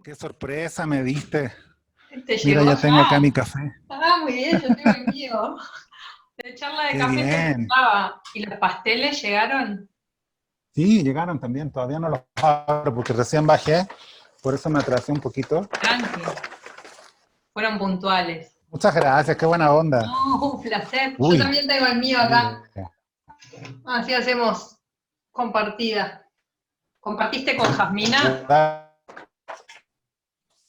Qué sorpresa me diste. ¿Te Mira, llegó ya tengo acá ya? mi café. Ah, muy bien, yo tengo el mío. De charla de Qué café te bien. gustaba. ¿Y los pasteles llegaron? Sí, llegaron también. Todavía no los abro porque recién bajé. Por eso me atrasé un poquito. Tranqui, fueron puntuales. Muchas gracias, qué buena onda. No, un placer. Yo Uy, también tengo el mío acá. mira. Así hacemos compartida. ¿Compartiste con Jasmina?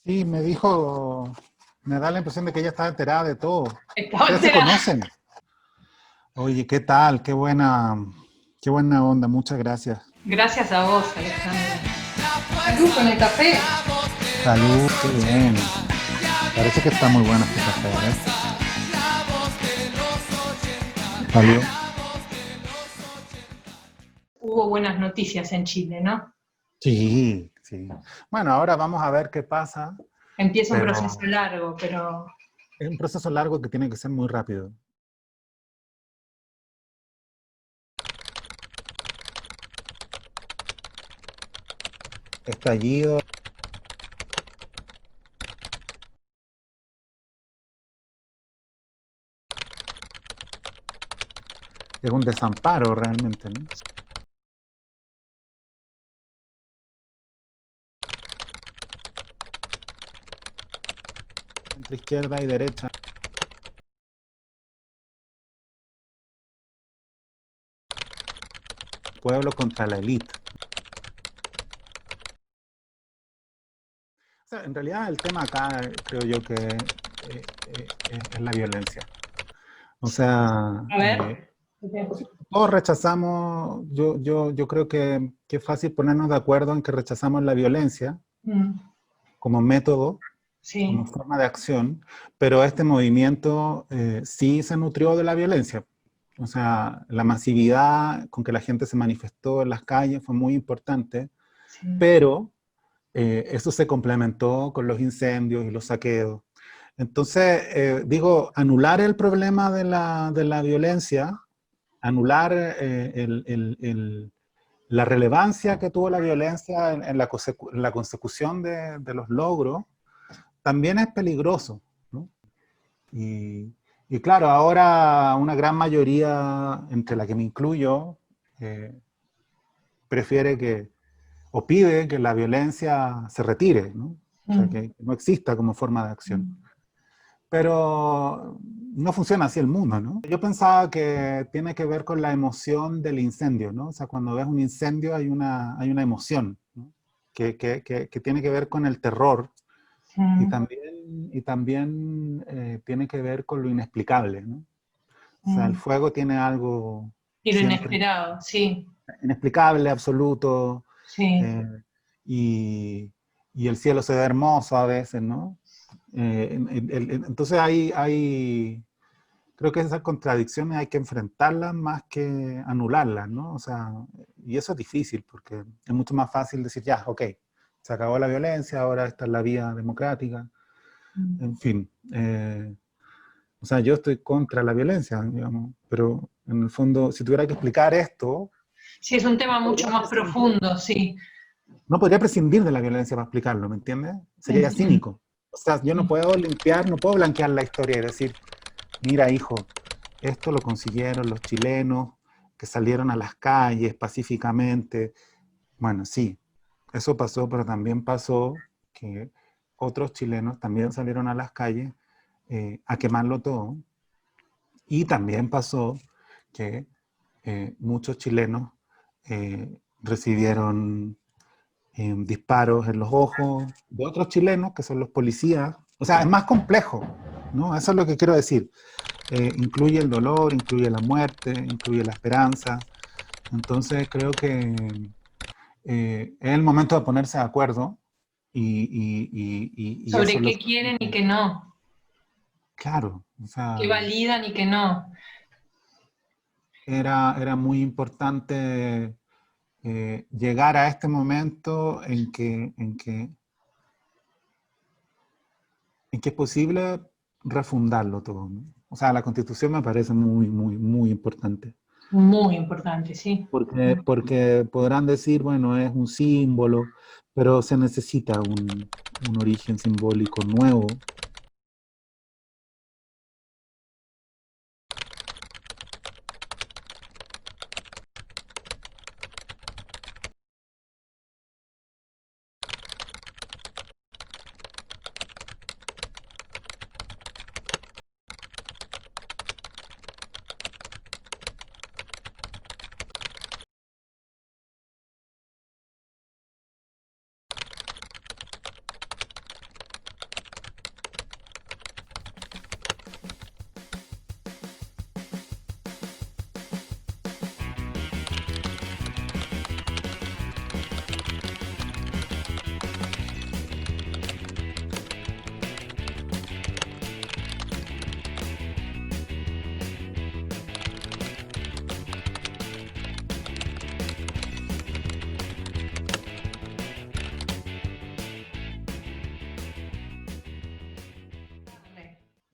Sí, me dijo, me da la impresión de que ella estaba enterada de todo. Estaba Ustedes se enterada. conocen. Oye, ¿qué tal? Qué buena onda. Muchas gracias. Gracias a vos, Alejandra. Salud con el café. Salud, qué bien. Parece que está muy bueno este café, ¿eh? Salud. Hubo buenas noticias en Chile, ¿no? Sí, sí. Bueno, ahora vamos a ver qué pasa, Empieza un proceso pero largo, pero es un proceso largo que tiene que ser muy rápido. Estallido es un desamparo realmente, ¿no? Entre izquierda y derecha, pueblo contra la élite. O sea, en realidad el tema acá creo yo que es la violencia. O sea, a ver. todos rechazamos, yo creo que es fácil ponernos de acuerdo en que rechazamos la violencia Mm, como método, como sí. forma de acción, pero este movimiento sí se nutrió de la violencia. O sea, la masividad con que la gente se manifestó en las calles fue muy importante, Sí. pero eso se complementó con los incendios y los saqueos. Entonces, digo, anular el problema de la violencia, anular la relevancia que tuvo la violencia en la consecución de los logros, también es peligroso, ¿no? Y, y claro, ahora una gran mayoría, entre la que me incluyo, eh, prefiere que, o pide que la violencia se retire, ¿no? O sea, Mm, que no exista como forma de acción. mm, Pero no funciona así el mundo, ¿no? Yo pensaba que tiene que ver con la emoción del incendio, ¿no? O sea, cuando ves un incendio hay una emoción, ¿no? Que tiene que ver con el terror mm, y también tiene que ver con lo inexplicable, ¿no? O sea, el mm. fuego tiene algo Y lo siempre inesperado, sí, inexplicable, absoluto, sí. eh, y, y el cielo se ve hermoso a veces, ¿no? Entonces creo que esas contradicciones hay que enfrentarlas más que anularlas, ¿no? O sea, y eso es difícil porque es mucho más fácil decir, ya, ok, se acabó la violencia, ahora esta es la vía democrática, Mm. en fin. O sea, yo estoy contra la violencia, digamos, pero en el fondo, si tuviera que explicar esto, Sí, es un no tema mucho podría más prescindir, profundo, sí. no podría prescindir de la violencia para explicarlo, ¿me entiendes? Sería Entiendo. cínico. O sea, yo no Sí. puedo limpiar, no puedo blanquear la historia y decir, mira, hijo, esto lo consiguieron los chilenos que salieron a las calles pacíficamente. Bueno, sí, eso pasó, pero también pasó que otros chilenos también salieron a las calles a quemarlo todo. Y también pasó que muchos chilenos recibieron disparos en los ojos de otros chilenos, que son los policías. O sea, es más complejo, ¿no? Eso es lo que quiero decir. Incluye el dolor, incluye la muerte, incluye la esperanza. Entonces creo que es el momento de ponerse de acuerdo y eso Sobre es lo qué que... quieren y qué no, Claro, o qué sea, validan y qué no. era muy importante llegar a este momento en que es posible refundarlo todo, ¿no? O sea, la Constitución me parece muy importante. Muy importante, sí. Porque podrán decir, bueno, es un símbolo, pero se necesita un origen simbólico nuevo.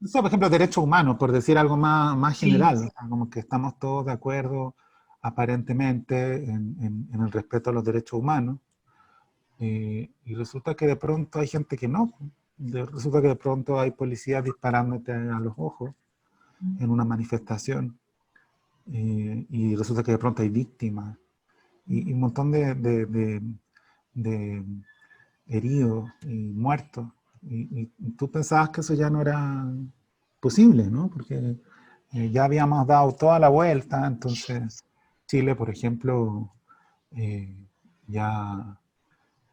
O sea, por ejemplo, derechos humanos, por decir algo más Sí. general, o sea, como que estamos todos de acuerdo aparentemente en el respeto a los derechos humanos, y resulta que de pronto hay gente que no, resulta que de pronto hay policías disparándote a los ojos en una manifestación, y resulta que de pronto hay víctimas, y un montón de heridos y muertos. Y tú pensabas que eso ya no era posible, ¿no? Porque ya habíamos dado toda la vuelta, entonces Chile, por ejemplo, eh, ya,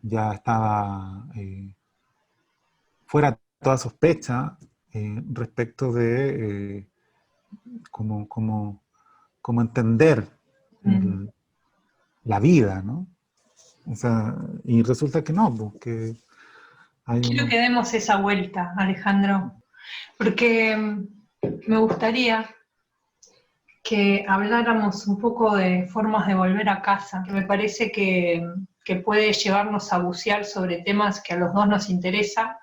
ya estaba fuera de toda sospecha respecto de cómo, cómo entender Mm. el- la vida, ¿no? O sea, y resulta que no, porque hay Quiero unos... que demos esa vuelta, Alejandro, porque me gustaría que habláramos un poco de formas de volver a casa, que me parece que puede llevarnos a bucear sobre temas que a los dos nos interesa.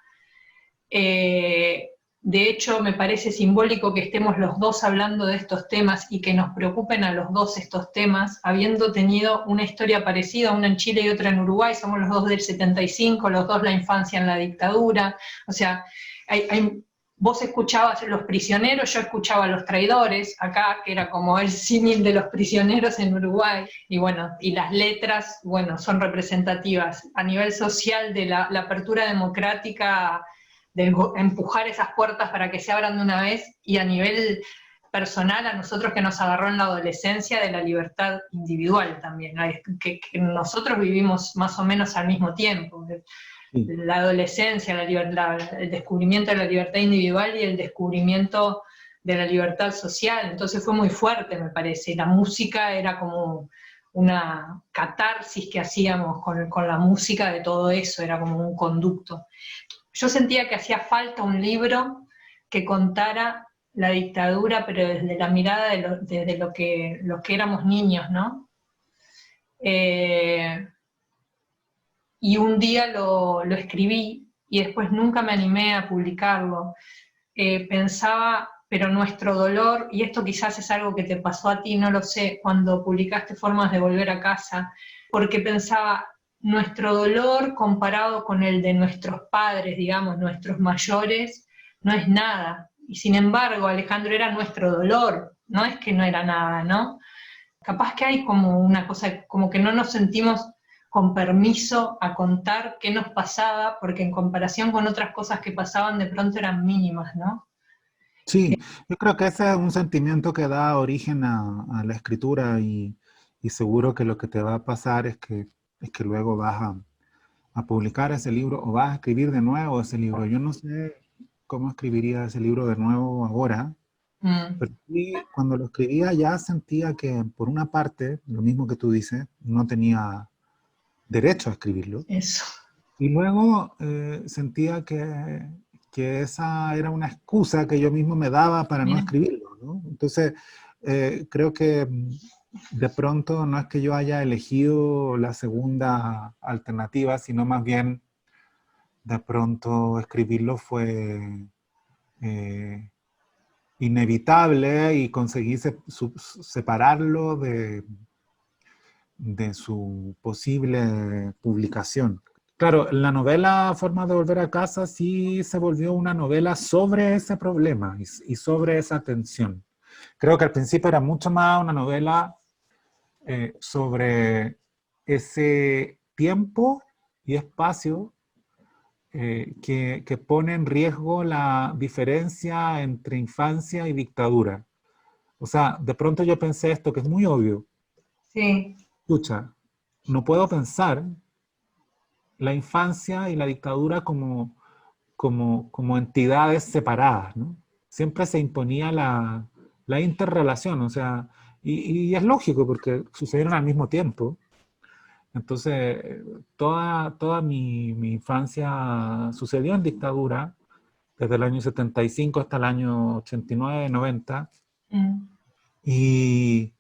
Eh, de hecho, me parece simbólico que estemos los dos hablando de estos temas y que nos preocupen a los dos estos temas, habiendo tenido una historia parecida, una en Chile y otra en Uruguay, somos los dos del 75, los dos la infancia en la dictadura, o sea, vos escuchabas a los prisioneros, yo escuchaba a los traidores, acá, que era como el símil de los prisioneros en Uruguay, y bueno, y las letras, bueno, son representativas a nivel social de la apertura democrática, de empujar esas puertas para que se abran de una vez, y a nivel personal a nosotros que nos agarró en la adolescencia de la libertad individual también, que nosotros vivimos más o menos al mismo tiempo, Sí. la adolescencia, el descubrimiento de la libertad individual y el descubrimiento de la libertad social, entonces fue muy fuerte me parece, y la música era como una catarsis que hacíamos con la música de todo eso, era como un conducto. Yo sentía que hacía falta un libro que contara la dictadura, pero desde la mirada de los que éramos niños, ¿no? Eh, y un día lo escribí y después nunca me animé a publicarlo. Pensaba, pero nuestro dolor, y esto quizás es algo que te pasó a ti, no lo sé, cuando publicaste Formas de Volver a Casa, porque pensaba, nuestro dolor comparado con el de nuestros padres, digamos, nuestros mayores, no es nada. Y sin embargo, Alejandro, era nuestro dolor, no es que no era nada, ¿no? Capaz que hay como una cosa, como que no nos sentimos con permiso a contar qué nos pasaba, porque en comparación con otras cosas que pasaban, de pronto eran mínimas, ¿no? Sí, yo creo que ese es un sentimiento que da origen a la escritura y seguro que lo que te va a pasar es que luego vas a publicar ese libro o vas a escribir de nuevo ese libro. Yo no sé cómo escribiría ese libro de nuevo ahora, Mm, pero sí, cuando lo escribía ya sentía que por una parte, lo mismo que tú dices, no tenía derecho a escribirlo. eso. Y luego sentía que esa era una excusa que yo mismo me daba para no Mira, escribirlo, ¿no? Entonces, creo que de pronto no es que yo haya elegido la segunda alternativa, sino más bien de pronto escribirlo fue eh, inevitable y conseguí separarlo de su posible publicación. Claro, la novela Formas de volver a casa sí se volvió una novela sobre ese problema y sobre esa tensión. Creo que al principio era mucho más una novela sobre ese tiempo y espacio que pone en riesgo la diferencia entre infancia y dictadura. O sea, de pronto yo pensé esto que es muy obvio. Sí, Escucha, no puedo pensar la infancia y la dictadura como entidades separadas, ¿no? Siempre se imponía la interrelación, o sea, y es lógico porque sucedieron al mismo tiempo. Entonces, toda mi infancia sucedió en dictadura, desde el año 75 hasta el año 89, 90, mm, y,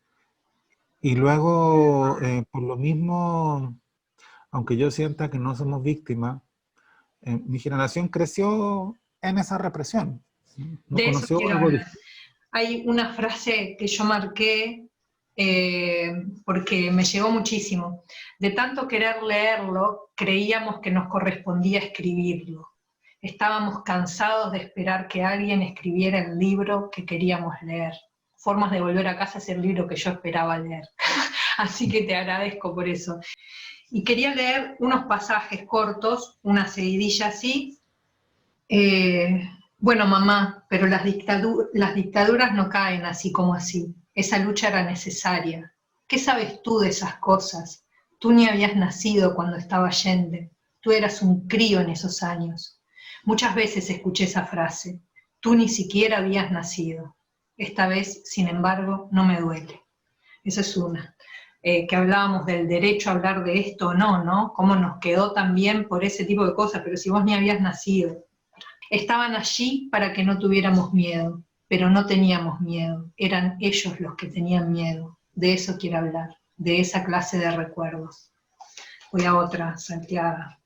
y luego, por lo mismo, aunque yo sienta que no somos víctimas, mi generación creció en esa represión, no de eso conoció quiero algo hablar. distinto. Hay una frase que yo marqué porque me llegó muchísimo. De tanto querer leerlo, creíamos que nos correspondía escribirlo. Estábamos cansados de esperar que alguien escribiera el libro que queríamos leer. Formas de volver a casa es el libro que yo esperaba leer. Así que te agradezco por eso. Y quería leer unos pasajes cortos, una seguidilla así. Bueno, mamá, pero las dictaduras no caen así como así. Esa lucha era necesaria. ¿Qué sabes tú de esas cosas? Tú ni habías nacido cuando estaba Allende. Tú eras un crío en esos años. Muchas veces escuché esa frase. Tú ni siquiera habías nacido. Esta vez, sin embargo, no me duele. Esa es una. Que hablábamos del derecho a hablar de esto o no, ¿no? Cómo nos quedó también por ese tipo de cosas, pero si vos ni habías nacido. Estaban allí para que no tuviéramos miedo, pero no teníamos miedo, eran ellos los que tenían miedo. De eso quiero hablar, de esa clase de recuerdos. Voy a otra, salteada.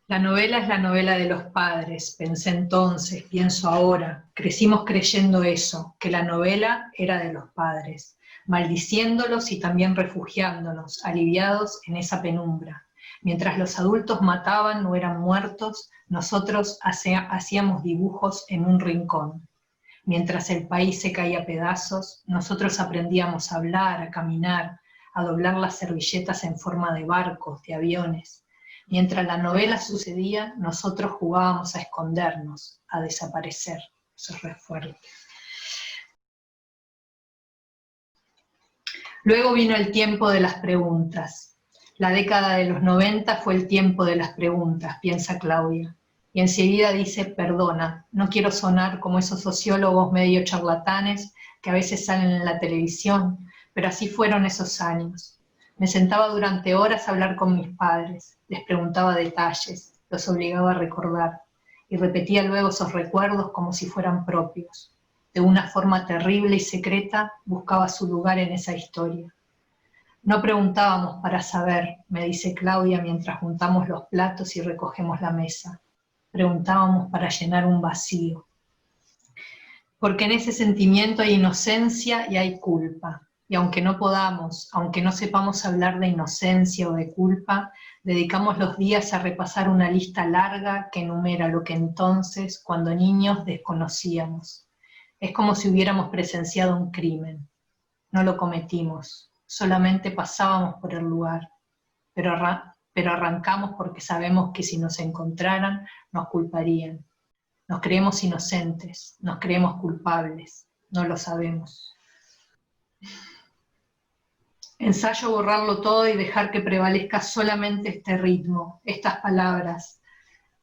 La novela es la novela de los padres, pensé entonces, pienso ahora. Crecimos creyendo eso, que la novela era de los padres, maldiciéndolos y también refugiándonos, aliviados en esa penumbra. Mientras los adultos mataban o eran muertos, nosotros hacíamos dibujos en un rincón. Mientras el país se caía a pedazos, nosotros aprendíamos a hablar, a caminar, a doblar las servilletas en forma de barcos, de aviones. Mientras la novela sucedía, nosotros jugábamos a escondernos, a desaparecer. Eso es re fuerte. Luego vino el tiempo de las preguntas. La década de los 90 fue el tiempo de las preguntas, piensa Claudia. Y enseguida dice, perdona, no quiero sonar como esos sociólogos medio charlatanes que a veces salen en la televisión, pero así fueron esos años. Me sentaba durante horas a hablar con mis padres, les preguntaba detalles, los obligaba a recordar, y repetía luego esos recuerdos como si fueran propios. De una forma terrible y secreta buscaba su lugar en esa historia. No preguntábamos para saber, me dice Claudia mientras juntamos los platos y recogemos la mesa. Preguntábamos para llenar un vacío. Porque en ese sentimiento hay inocencia y hay culpa. Y aunque no podamos, aunque no sepamos hablar de inocencia o de culpa, dedicamos los días a repasar una lista larga que enumera lo que entonces, cuando niños, desconocíamos. Es como si hubiéramos presenciado un crimen. No lo cometimos, solamente pasábamos por el lugar, pero arrancamos porque sabemos que si nos encontraran, nos culparían. Nos creemos inocentes, nos creemos culpables, no lo sabemos. Ensayo borrarlo todo y dejar que prevalezca solamente este ritmo, estas palabras,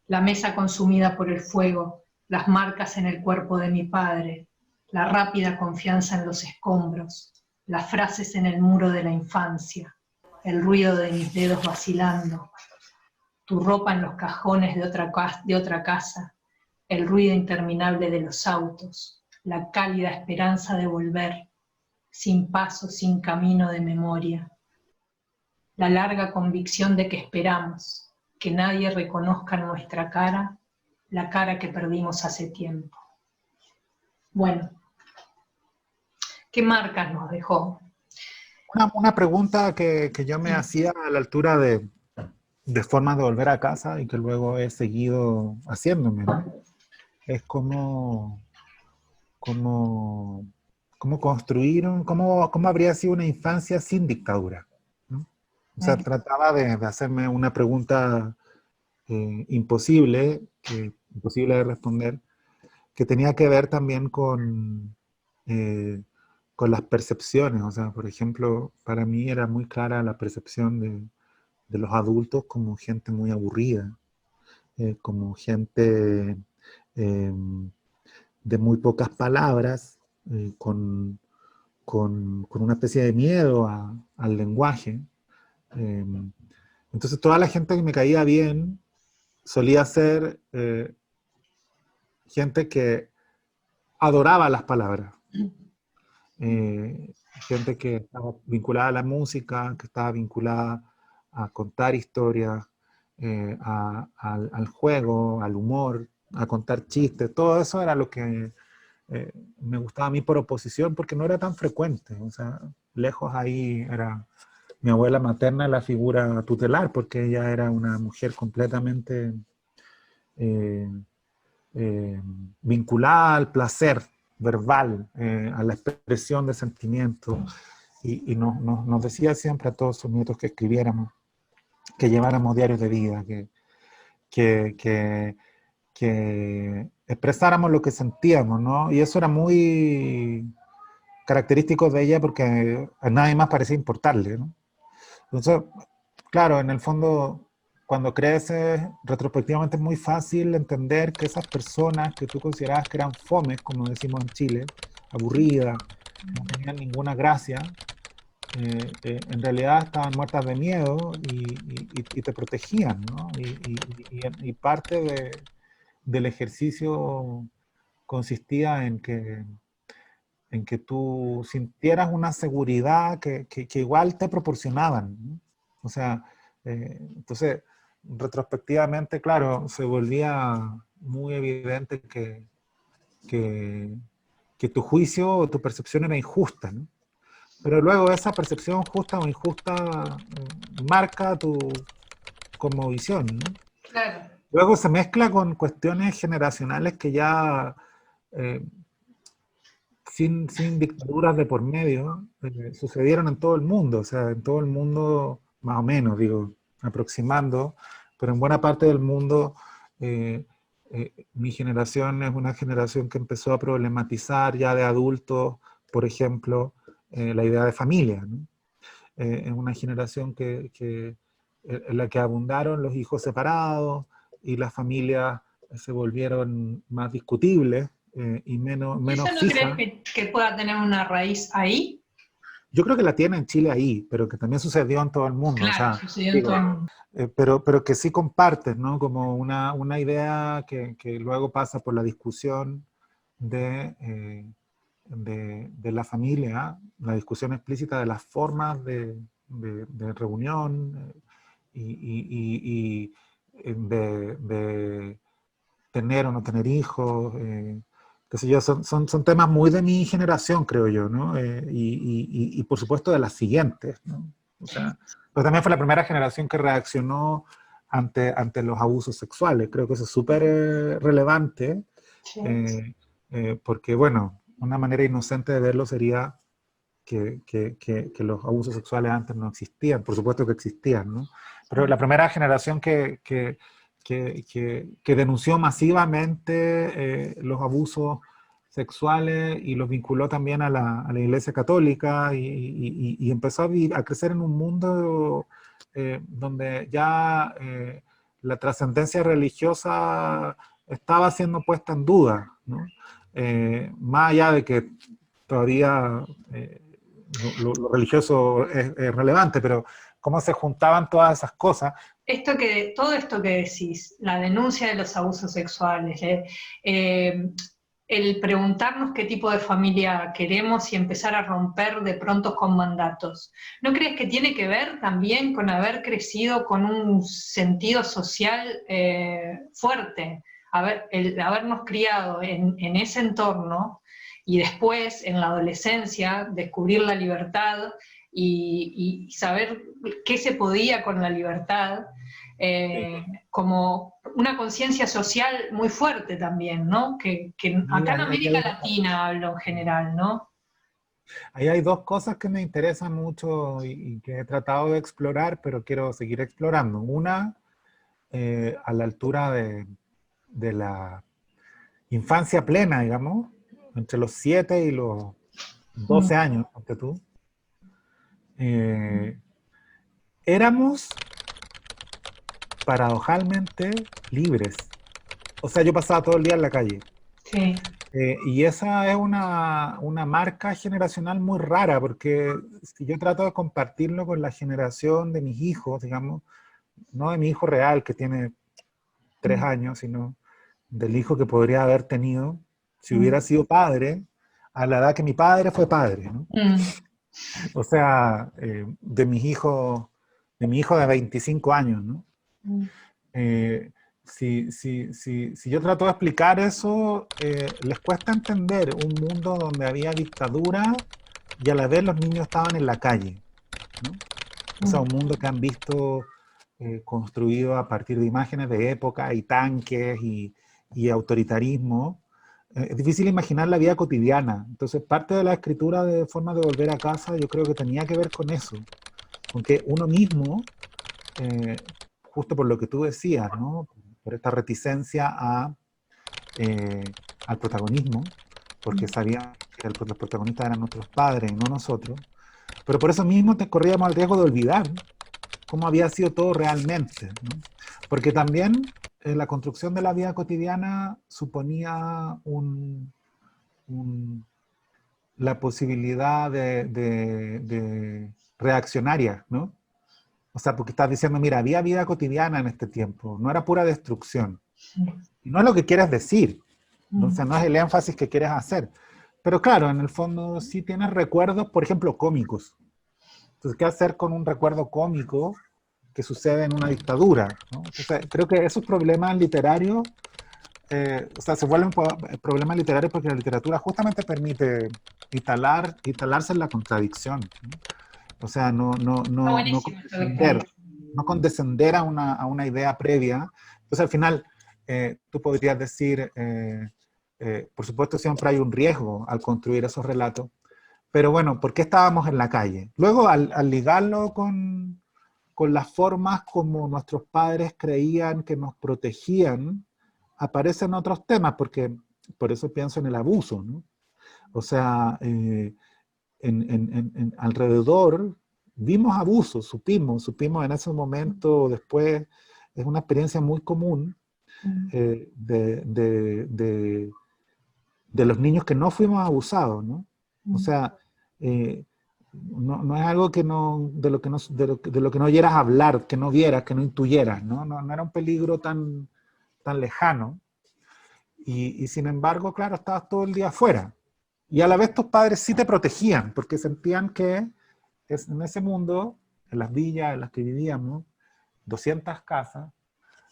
la mesa consumida por el fuego, las marcas en el cuerpo de mi padre, la rápida confianza en los escombros, las frases en el muro de la infancia, el ruido de mis dedos vacilando, tu ropa en los cajones de otra casa, el ruido interminable de los autos, la cálida esperanza de volver, sin paso, sin camino de memoria, la larga convicción de que esperamos, que nadie reconozca nuestra cara, la cara que perdimos hace tiempo. Bueno, ¿qué marcas nos dejó? Una pregunta que yo me hacía a la altura de formas de volver a casa y que luego he seguido haciéndome, ¿no? Es cómo, cómo construir, cómo habría sido una infancia sin dictadura, ¿no? O sea, trataba de hacerme una pregunta imposible de responder, que tenía que ver también eh, con las percepciones. O sea, por ejemplo, para mí era muy clara la percepción de los adultos como gente muy aburrida, como gente eh, de muy pocas palabras, con una especie de miedo al lenguaje. Eh, entonces toda la gente que me caía bien solía ser gente que adoraba las palabras. Gente que estaba vinculada a la música, que estaba vinculada a contar historias, al juego, al humor, a contar chistes. Todo eso era lo que me gustaba a mí por oposición, porque no era tan frecuente. O sea, lejos ahí era mi abuela materna la figura tutelar, porque ella era una mujer completamente eh, eh, vinculada al placer verbal, a la expresión de sentimientos, y nos decía siempre a todos sus nietos que escribiéramos, que lleváramos diarios de vida, que, que, que expresáramos lo que sentíamos, ¿no? Y eso era muy característico de ella porque a nadie más parecía importarle, ¿no? Entonces, claro, en el fondo, cuando creces, retrospectivamente es muy fácil entender que esas personas que tú considerabas que eran fomes, como decimos en Chile, aburridas, no tenían ninguna gracia, en realidad estaban muertas de miedo y te protegían, ¿no? Y parte del ejercicio consistía en que tú sintieras una seguridad que igual te proporcionaban, ¿no? O sea, entonces, retrospectivamente, claro, se volvía muy evidente que, que tu juicio o tu percepción era injusta, ¿no? Pero luego esa percepción justa o injusta marca tu como visión, ¿no? Claro. Luego se mezcla con cuestiones generacionales que ya eh, sin dictaduras de por medio, sucedieron en todo el mundo, o sea, en todo el mundo, más o menos, digo, aproximando, pero en buena parte del mundo, eh, mi generación es una generación que empezó a problematizar ya de adultos, por ejemplo, la idea de familia, ¿no? Es una generación en la que abundaron los hijos separados y las familias se volvieron más discutibles y ¿Y eso menos no crees fijas. que pueda tener una raíz ahí? Yo creo que la tiene en Chile ahí, pero que también sucedió en todo el mundo. O Claro, sea, sucedió en todo el digo, mundo. pero que sí compartes, ¿no? Como una idea que luego pasa por la discusión de la familia, la discusión explícita de las formas de reunión de tener o no tener hijos, qué sé yo, son temas muy de mi generación, creo yo, ¿no? Y por supuesto de las siguientes, ¿no? O sea, pero también fue la primera generación que reaccionó ante los abusos sexuales. Creo que eso es súper relevante, Sí. porque, bueno, una manera inocente de verlo sería que los abusos sexuales antes no existían, por supuesto que existían, ¿no? Pero la primera generación que denunció masivamente los abusos sexuales y los vinculó también a la Iglesia Católica y empezó a crecer en un mundo donde ya la trascendencia religiosa estaba siendo puesta en duda, ¿no? Más allá de que todavía lo religioso es relevante, pero cómo se juntaban todas esas cosas. Todo esto que decís, la denuncia de los abusos sexuales, el preguntarnos qué tipo de familia queremos y empezar a romper de pronto con mandatos, ¿no crees que tiene que ver también con haber crecido con un sentido social fuerte? El habernos criado en ese entorno y después, en la adolescencia, descubrir la libertad y saber qué se podía con la libertad, como una conciencia social muy fuerte también, ¿no? Que Y acá en América Latina hablo en general, ¿no? ahí hay dos cosas que me interesan mucho y que he tratado de explorar, pero quiero seguir explorando. Una, a la altura de la infancia plena, digamos, entre los 7 y los 12 años, ponte tú, eh, éramos paradojalmente libres. O sea, yo pasaba todo el día en la calle. Sí. Y esa es una marca generacional muy rara, porque si yo trato de compartirlo con la generación de mis hijos, digamos, no de mi hijo real que tiene 3 años, sino del hijo que podría haber tenido si hubiera sido padre a la edad que mi padre fue padre, ¿no? O sea, de mi hijo de 25 años, ¿no? Eh, si yo trato de explicar eso, les cuesta entender un mundo donde había dictadura y a la vez los niños estaban en la calle, ¿no? O sea, un mundo que han visto construido a partir de imágenes de época y tanques y autoritarismo. Es difícil imaginar la vida cotidiana. Entonces, parte de la escritura de Formas de Volver a Casa yo creo que tenía que ver con eso, con que uno mismo, eh, justo por lo que tú decías, ¿no? Por esta reticencia eh, al protagonismo, porque sabían que los protagonistas eran nuestros padres y no nosotros, pero por eso mismo te corríamos el riesgo de olvidar cómo había sido todo realmente, ¿no? Porque también la construcción de la vida cotidiana suponía la posibilidad de reaccionaria, ¿no? O sea, porque estás diciendo, mira, había vida cotidiana en este tiempo, no era pura destrucción. Y no es lo que quieres decir, ¿no? O sea, no es el énfasis que quieres hacer. Pero claro, en el fondo sí tienes recuerdos, por ejemplo, cómicos. Entonces, ¿qué hacer con un recuerdo cómico que sucede en una dictadura, ¿no? Entonces, creo que esos problemas literarios, o sea, se vuelven problemas literarios porque la literatura justamente permite instalarse en la contradicción, ¿no? O sea, Está no buenísimo esto que estás condescender, no condescender a una idea previa. Entonces, al final, tú podrías decir, por supuesto, siempre hay un riesgo al construir esos relatos, pero bueno, ¿por qué estábamos en la calle? Luego, al ligarlo con las formas como nuestros padres creían que nos protegían, aparecen otros temas, porque por eso pienso en el abuso, ¿no? O sea, alrededor vimos abusos, supimos en ese momento, después, es una experiencia muy común de los niños que no fuimos abusados, ¿no? O sea, no es algo que no, de lo que no oyeras hablar, que no vieras, que no intuyeras, ¿no? No era un peligro tan lejano. Y sin embargo, claro, estabas todo el día afuera. Y a la vez tus padres sí te protegían, porque sentían que en ese mundo, en las villas en las que vivíamos, 200 casas,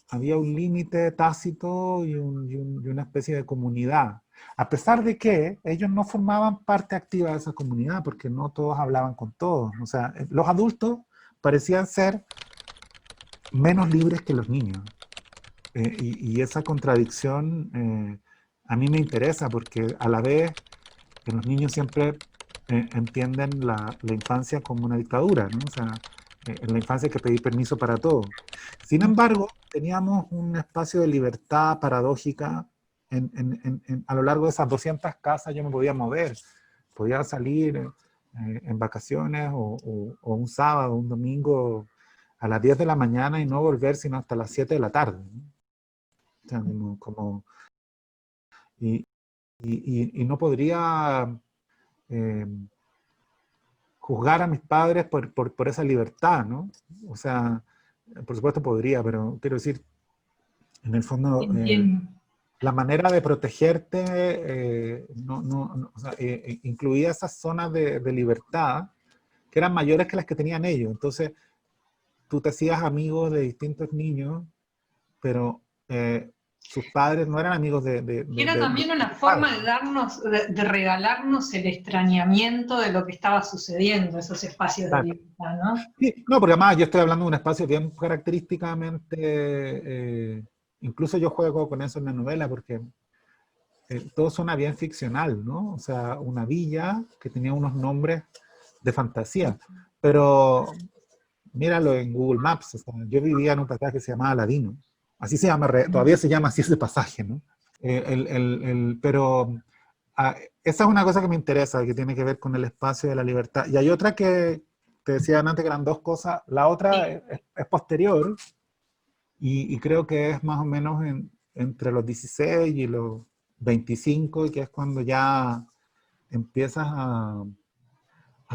había un límite tácito y una especie de comunidad. A pesar de que ellos no formaban parte activa de esa comunidad, porque no todos hablaban con todos. O sea, los adultos parecían ser menos libres que los niños. Y esa contradicción a mí me interesa, porque a la vez que los niños siempre entienden la infancia como una dictadura, ¿no? O sea, en la infancia hay que pedir permiso para todo. Sin embargo, teníamos un espacio de libertad paradójica a lo largo de esas 200 casas. Yo me podía mover, podía salir en vacaciones o un sábado, un domingo a las 10 de la mañana y no volver sino hasta las 7 de la tarde, ¿no? O sea, y, y no podría eh, juzgar a mis padres por esa libertad, ¿no? O sea, por supuesto podría, pero quiero decir, en el fondo, Entiendo. la manera de protegerte o sea, incluía esas zonas de libertad que eran mayores que las que tenían ellos. Entonces, tú te hacías amigo de distintos niños, pero sus padres no eran amigos Era también una sus forma de padres. darnos, de regalarnos el extrañamiento de lo que estaba sucediendo, esos espacios de Claro. libertad, ¿no? Sí, no, porque además yo estoy hablando de un espacio bien característicamente, incluso yo juego con eso en la novela, porque todo suena bien ficcional, ¿no? O sea, una villa que tenía unos nombres de fantasía, pero míralo en Google Maps, o sea, yo vivía en un pasaje que se llamaba Aladino, así se llama, todavía se llama así ese pasaje, ¿no? Pero esa es una cosa que me interesa, que tiene que ver con el espacio de la libertad. Y hay otra que te decía antes que eran dos cosas, la otra Sí. es posterior y creo que es más o menos entre los 16 y los 25, y que es cuando ya empiezas a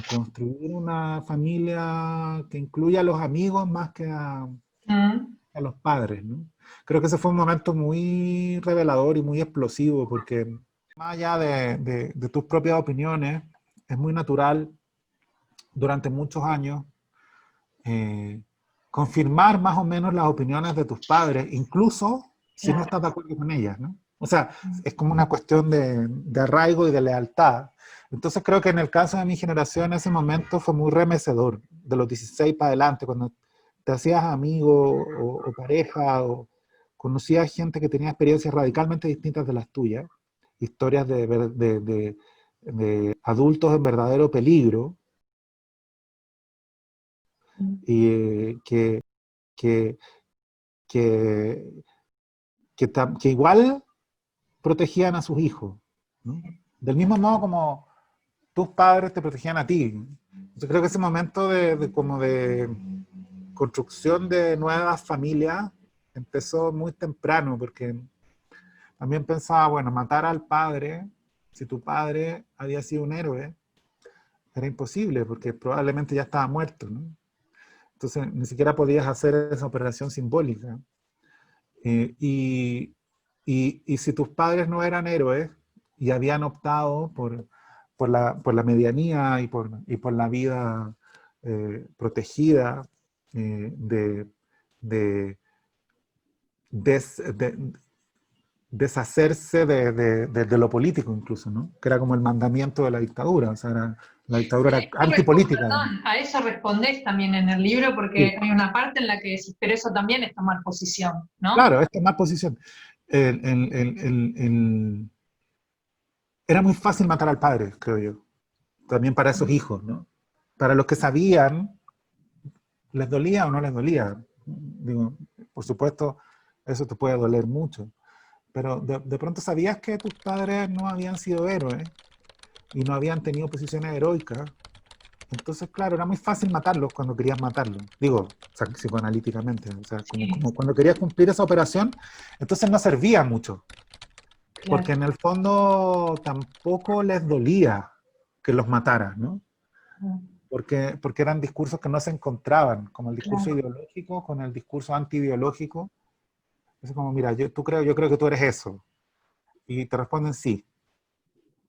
construir una familia que incluya a los amigos más que Mm, a los padres, ¿no? Creo que ese fue un momento muy revelador y muy explosivo, porque más allá de tus propias opiniones, es muy natural durante muchos años eh, confirmar más o menos las opiniones de tus padres, incluso si no claro. estás de acuerdo con ellas, ¿no? O sea, es como una cuestión de arraigo y de lealtad. Entonces creo que en el caso de mi generación ese momento fue muy remecedor, de los 16 para adelante, cuando te hacías amigo o pareja o conocías gente que tenía experiencias radicalmente distintas de las tuyas, historias de adultos en verdadero peligro, Mm. y que, que, que igual protegían a sus hijos, ¿no? Del mismo modo como tus padres te protegían a ti. Yo creo que ese momento como de construcción de nuevas familias empezó muy temprano, porque también pensaba, bueno, matar al padre, si tu padre había sido un héroe, era imposible, porque probablemente ya estaba muerto, ¿no? Entonces ni siquiera podías hacer esa operación simbólica. Eh, y, y si tus padres no eran héroes y habían optado por la medianía y por la vida protegida, de, de, de deshacerse de lo político incluso, ¿no? Que era como el mandamiento de la dictadura, o sea, la dictadura era antipolítica. Perdón, a eso respondés también en el libro, Sí, porque hay una parte en la que decís, pero eso también es tomar posición, ¿no? claro, esta es más posición. El, el, el, el, el, era muy fácil matar al padre, creo yo. También para esos hijos, ¿no? Para los que sabían, ¿les dolía o no les dolía? Digo, por supuesto, eso te puede doler mucho, pero de pronto sabías que tus padres no habían sido héroes y no habían tenido posiciones heroicas. Entonces, claro, era muy fácil matarlos cuando querías matarlos. Digo, o sea, psicoanalíticamente, o sea, Sí, como cuando querías cumplir esa operación, entonces no servía mucho, porque claro. en el fondo tampoco les dolía que los mataras, ¿no? Porque eran discursos que no se encontraban, como el discurso Claro. ideológico con el discurso antiideológico. Es como, mira, yo creo que tú eres eso. Y te responden sí.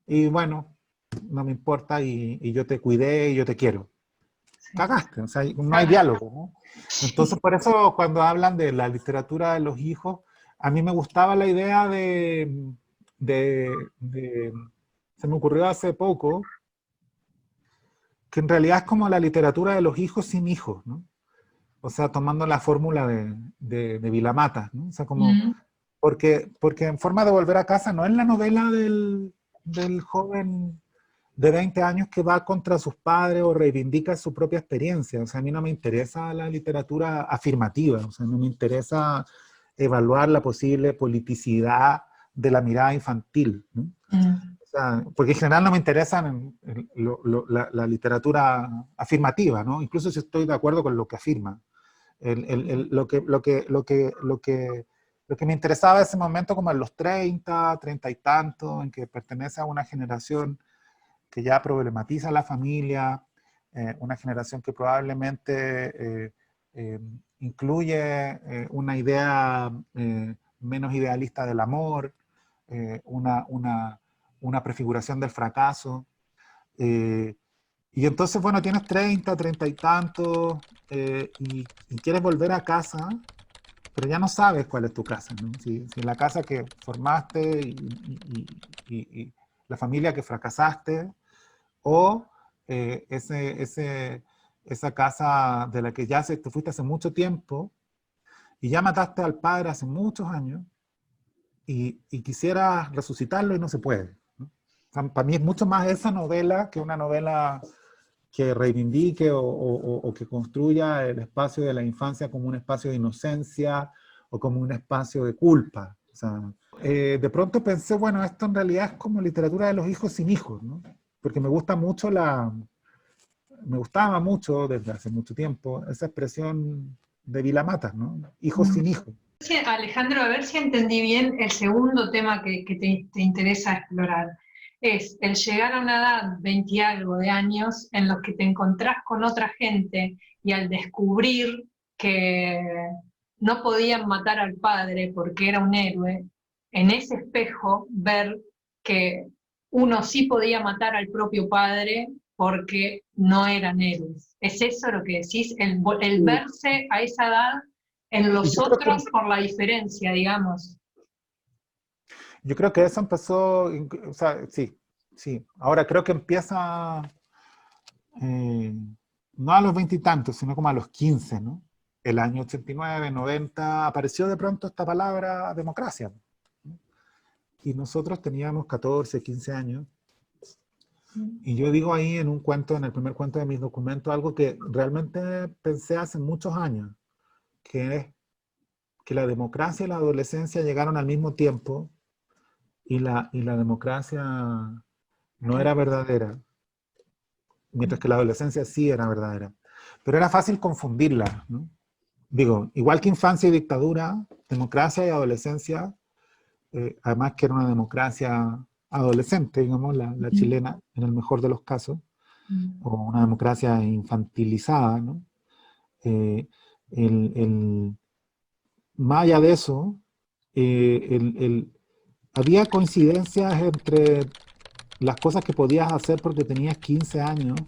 Y bueno, no me importa y yo te cuidé y yo te quiero. Sí. Cagaste, o sea, no hay Claro. diálogo, ¿no? Entonces, Sí. por eso cuando hablan de la literatura de los hijos, a mí me gustaba la idea se me ocurrió hace poco, que en realidad es como la literatura de los hijos sin hijos, ¿no? O sea, tomando la fórmula de Vilamata, ¿no? O sea, como, Mm, porque en forma de volver a casa no es la novela del joven de 20 años que va contra sus padres o reivindica su propia experiencia. O sea, a mí no me interesa la literatura afirmativa, o sea, no me interesa evaluar la posible politicidad de la mirada infantil, ¿no? mm, O sea, porque en general no me interesa la literatura afirmativa, ¿no? Incluso si estoy de acuerdo con lo que afirma. Lo que me interesaba en ese momento, como en los 30, 30 y tanto, en que pertenece a una generación que ya problematiza la familia, una generación que probablemente incluye una idea menos idealista del amor, eh, una, una, una prefiguración del fracaso. eh, y entonces, bueno, tienes 30, 30 y tantos, y quieres volver a casa, pero ya no sabes cuál es tu casa, ¿no? Si la casa que formaste y la familia que fracasaste, o esa casa de la que ya te fuiste hace mucho tiempo y ya mataste al padre hace muchos años y quisieras resucitarlo y no se puede, ¿no? O sea, para mí es mucho más esa novela que una novela que reivindique o que construya el espacio de la infancia como un espacio de inocencia o como un espacio de culpa. O sea, de pronto pensé, bueno, esto en realidad es como literatura de los hijos sin hijos, ¿no? Porque me gustaba mucho desde hace mucho tiempo esa expresión de Vila Matas, ¿no? Hijos sin hijos. Sí, Alejandro, a ver si entendí bien el segundo tema que te interesa explorar. Es el llegar a una edad, 20 y algo de años, en los que te encontrás con otra gente y al descubrir que no podían matar al padre porque era un héroe, en ese espejo ver que uno sí podía matar al propio padre porque no eran héroes. ¿Es eso lo que decís? El verse a esa edad en Y los otros por la diferencia, digamos. yo creo que eso empezó, o sea, sí, sí. Ahora creo que empieza, eh, no a los veintitantos, sino como a los 15, ¿no? El año 89, 90, apareció de pronto esta palabra democracia, ¿no? Y nosotros teníamos 14, 15 años. Y yo digo ahí en un cuento, en el primer cuento de mis documentos, algo que realmente pensé hace muchos años, que es que la democracia y la adolescencia llegaron al mismo tiempo y la democracia no era verdadera, mientras que la adolescencia sí era verdadera. Pero era fácil confundirla, ¿no? Digo, igual que infancia y dictadura, democracia y adolescencia, además que era una democracia adolescente, digamos, la chilena, en el mejor de los casos, o una democracia infantilizada, ¿no? Eh, el, el, más allá de eso, había coincidencias entre las cosas que podías hacer porque tenías 15 años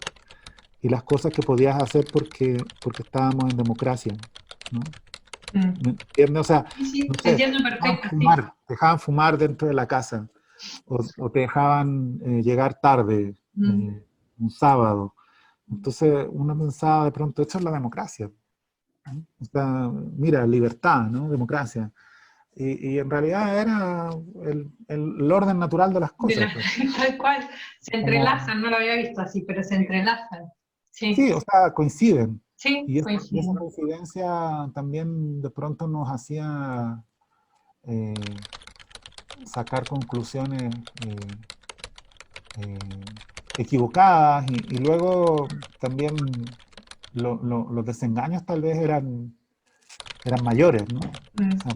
y las cosas que podías hacer porque estábamos en democracia, ¿no? Mm. ¿Me entiendes? O sea, Sí, sí, no te sé, entiendo perfecto, sí. te dejaban fumar dentro de la casa, o te dejaban llegar tarde, Mm. un sábado. Entonces uno pensaba de pronto, esto es la democracia, ¿no? O sea, mira, libertad, ¿no? Democracia. Y en realidad era el orden natural de las De cosas, la, pues. tal cual, se Como, entrelazan, no lo había visto así, pero se entrelazan. Sí, sí, o sea, coinciden. sí, Y esa coincido. coincidencia también de pronto nos hacía eh, sacar conclusiones eh, equivocadas y luego también los desengaños tal vez eran mayores, ¿no? O Mm. sea,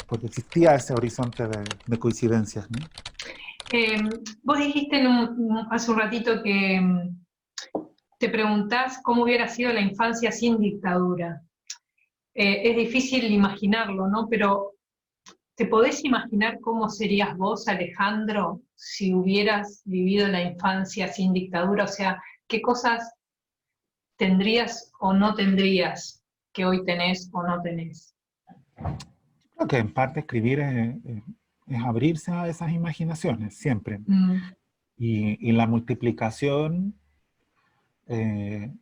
porque existía ese horizonte de coincidencias, ¿no? Vos dijiste hace un ratito que te preguntás cómo hubiera sido la infancia sin dictadura. Es difícil imaginarlo, ¿no? Pero ¿te podés imaginar cómo serías vos, Alejandro, si hubieras vivido la infancia sin dictadura? O sea, ¿qué cosas tendrías o no tendrías que hoy tenés o no tenés? Creo que en parte escribir es abrirse a esas imaginaciones, siempre. Mm, Y la multiplicación de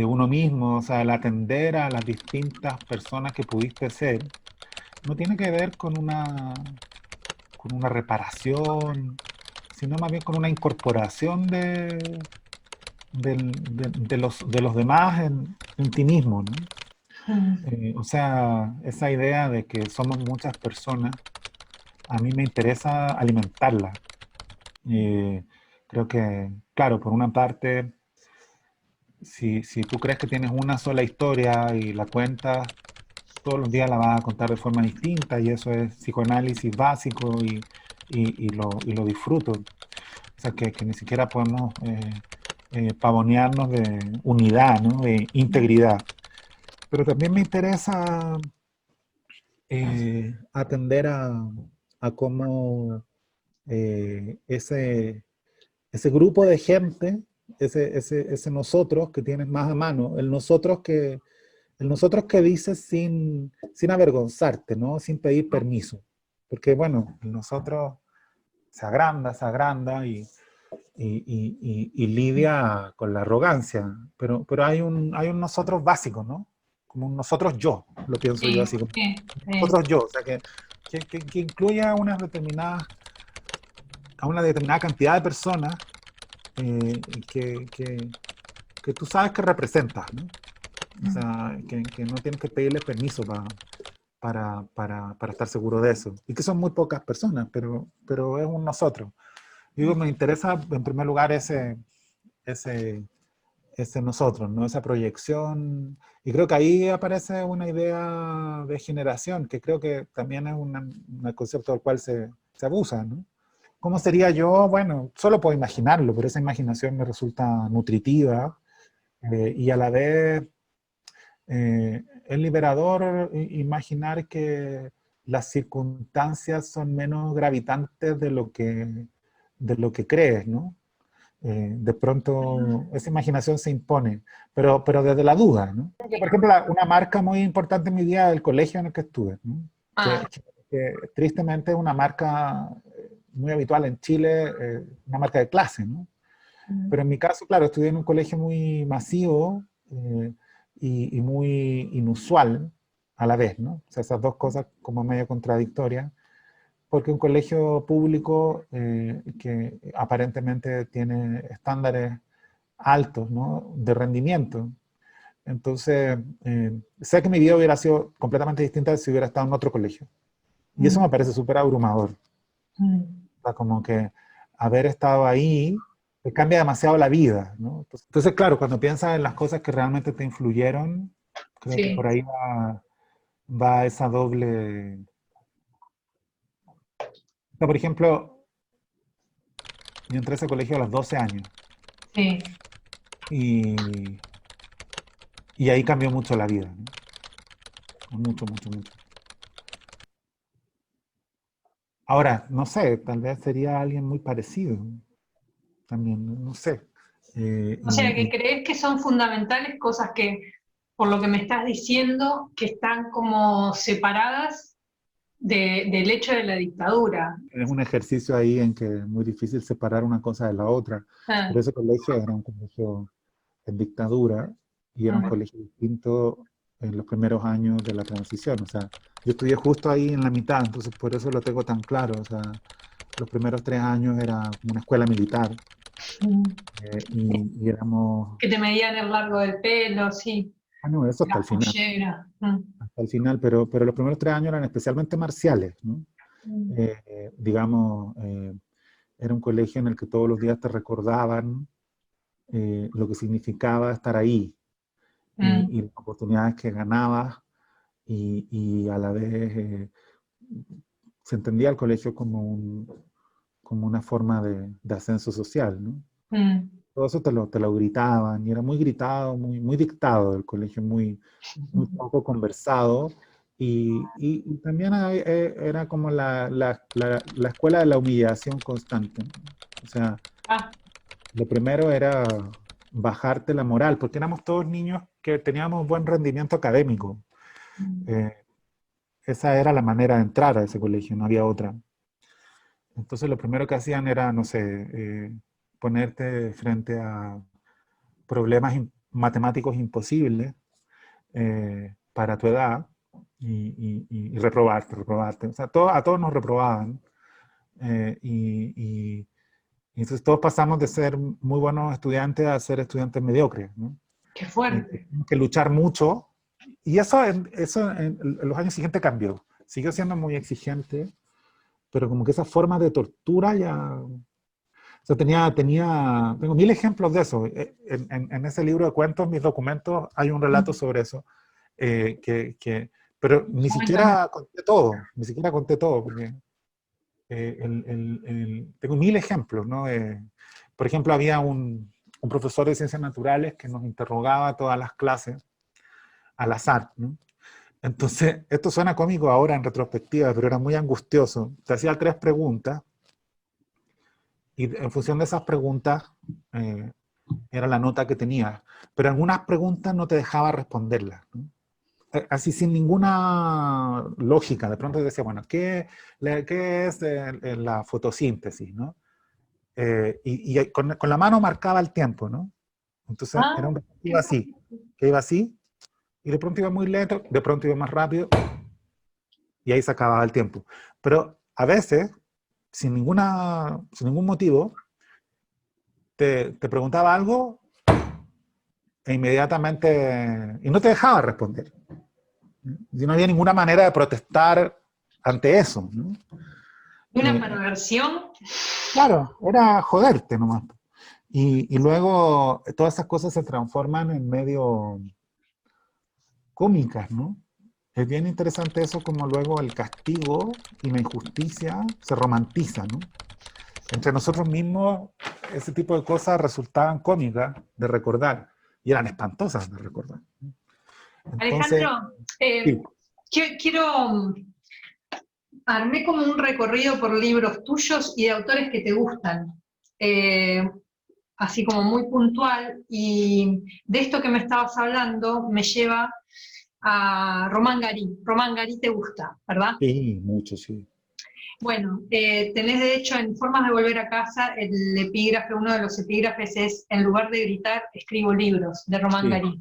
uno mismo, o sea, el atender a las distintas personas que pudiste ser, no tiene que ver con una reparación, sino más bien con una incorporación de los demás en ti mismo, ¿no? mm, O sea, esa idea de que somos muchas personas, a mí me interesa alimentarla. Eh, Creo que, claro, por una parte, si tú crees que tienes una sola historia y la cuentas, todos los días la vas a contar de forma distinta y eso es psicoanálisis básico y lo disfruto. O sea, que ni siquiera podemos pavonearnos de unidad, ¿no? De integridad. Pero también me interesa atender a cómo ese grupo de gente, ese nosotros que tienes más a mano, el nosotros el nosotros que dices sin avergonzarte, ¿no? Sin pedir permiso. Porque, bueno, el nosotros se agranda y lidia con la arrogancia, pero hay un nosotros básico, ¿no? Como un nosotros yo, lo pienso yo Sí, así, como sí, sí. nosotros yo, o sea, que incluye a una determinada cantidad de personas eh, que, que, que tú sabes que representas, ¿no? O sea, que no tienes que pedirles permiso para estar seguro de eso. Y que son muy pocas personas, pero es un nosotros. Digo, me interesa en primer lugar ese, ese nosotros, ¿no? Esa proyección. Y creo que ahí aparece una idea de generación, que creo que también es un concepto del cual se abusa, ¿no? ¿Cómo sería yo? Bueno, solo puedo imaginarlo, pero esa imaginación me resulta nutritiva y a la vez es liberador imaginar que las circunstancias son menos gravitantes de lo que crees, ¿no? De pronto esa imaginación se impone, pero desde la duda, ¿no? Porque, por ejemplo, una marca muy importante en mi vida es el colegio en el que estuve, ¿no? Ah, Que tristemente es una marca muy habitual en Chile, una marca de clase, ¿no? Pero en mi caso, claro, estudié en un colegio muy masivo y muy inusual a la vez, ¿no? O sea, esas dos cosas como medio contradictorias, porque un colegio público que aparentemente tiene estándares altos, ¿no? De rendimiento. Entonces, sé que mi vida hubiera sido completamente distinta si hubiera estado en otro colegio. Y eso me parece súper abrumador. O sea, como que haber estado ahí te cambia demasiado la vida, ¿no? Entonces, claro, cuando piensas en las cosas que realmente te influyeron, creo que por sí, ahí va esa doble... O sea, por ejemplo, yo entré a ese colegio a los 12 años sí. y, y ahí cambió mucho la vida, ¿no? Mucho, mucho, mucho. Ahora, no sé, tal vez sería alguien muy parecido también, no sé. Eh, O sea, que y, crees que son fundamentales cosas que, por lo que me estás diciendo, que están como separadas del hecho de la dictadura. Es un ejercicio ahí en que es muy difícil separar una cosa de la otra. Ah, Pero ese colegio era un colegio en dictadura y era un ah, colegio distinto en los primeros años de la transición. O sea, yo estudié justo ahí en la mitad, entonces por eso lo tengo tan claro. O sea, los primeros 3 años era como una escuela militar mm. y éramos, Que te medían el largo del pelo, sí, no, eso las polleras. hasta el final, pero los primeros 3 años eran especialmente marciales, ¿no? Mm, Digamos, era un colegio en el que todos los días te recordaban lo que significaba estar ahí y mm, las oportunidades que ganabas y a la vez se entendía el colegio como una forma de ascenso social, ¿no? mm, Todo eso te lo gritaban y era muy gritado, muy, muy dictado el colegio, muy, muy poco conversado. Y también era como la escuela de la humillación constante, ¿no? O sea, ah, lo primero era bajarte la moral, porque éramos todos niños que teníamos buen rendimiento académico. mm, Eh, esa era la manera de entrar a ese colegio, no había otra. Entonces lo primero que hacían era, no sé, ponerte frente a problemas matemáticos imposibles para tu edad y reprobarte. O sea, a todos nos reprobaban. eh, y, y- y entonces todos pasamos de ser muy buenos estudiantes a ser estudiantes mediocres, ¿no? qué Que fuerte. tenemos que luchar mucho. Y eso en los años siguientes cambió. Siguió siendo muy exigente, pero como que esa forma de tortura ya... O sea, tengo mil ejemplos de eso. En ese libro de cuentos, mis documentos, hay un relato Mm, sobre eso. eh, que, que- pero ni cuéntame. siquiera conté todo, ni siquiera conté todo, porque tengo mil ejemplos, ¿no? Por ejemplo, había un profesor de ciencias naturales que nos interrogaba todas las clases al azar, ¿no? Entonces, esto suena cómico ahora en retrospectiva, pero era muy angustioso. Te hacía 3 preguntas y en función de esas preguntas era la nota que tenías. Pero algunas preguntas no te dejaba responderlas, ¿no? así sin ninguna lógica. De pronto decía, bueno, ¿qué es la fotosíntesis, ¿no? Y con la mano marcaba el tiempo, ¿no? Entonces Ah, era un reloj qué que iba así, y de pronto iba muy lento, de pronto iba más rápido, y ahí se acababa el tiempo. Pero a veces, sin ningún motivo, te preguntaba algo e inmediatamente, y no te dejaba responder. Y no había ninguna manera de protestar ante eso, ¿no? una Eh, perversión. claro, era joderte nomás. Y luego todas esas cosas se transforman en medio cómicas, ¿no? Es bien interesante eso, como luego el castigo y la injusticia se romantizan, ¿no? Entre nosotros mismos, ese tipo de cosas resultaban cómicas de recordar y eran espantosas de recordar. Entonces, Alejandro, sí, quiero, armé como un recorrido por libros tuyos y de autores que te gustan, eh, así como muy puntual, y de esto que me estabas hablando me lleva a Román Garí. Román Garí te gusta, ¿verdad? sí, mucho, sí. Bueno, tenés de hecho en Formas de Volver a Casa, el epígrafe, uno de los epígrafes es En lugar de gritar, escribo libros, de Román Sí. Garí.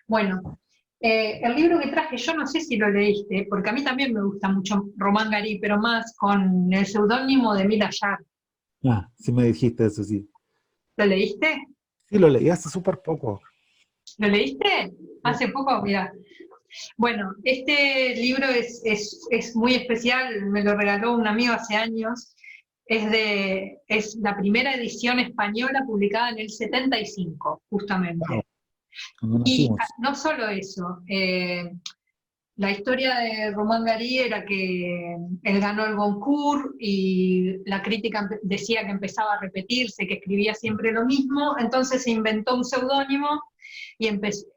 Bueno, el libro que traje, yo no sé si lo leíste, porque a mí también me gusta mucho Román Garí, pero más con el seudónimo de Mila Yar. Ah, sí me dijiste eso, sí. ¿Lo leíste? Sí, lo leí hace súper poco. ¿Lo leíste? Sí. Hace poco, mira. Bueno, este libro es muy especial, me lo regaló un amigo hace años. Es la primera edición española publicada en el 75, Wow, justamente. cuando Y nacimos. no solo eso, la historia de Román Garí era que él ganó el Goncourt y la crítica decía que empezaba a repetirse, que escribía siempre lo mismo, entonces se inventó un seudónimo y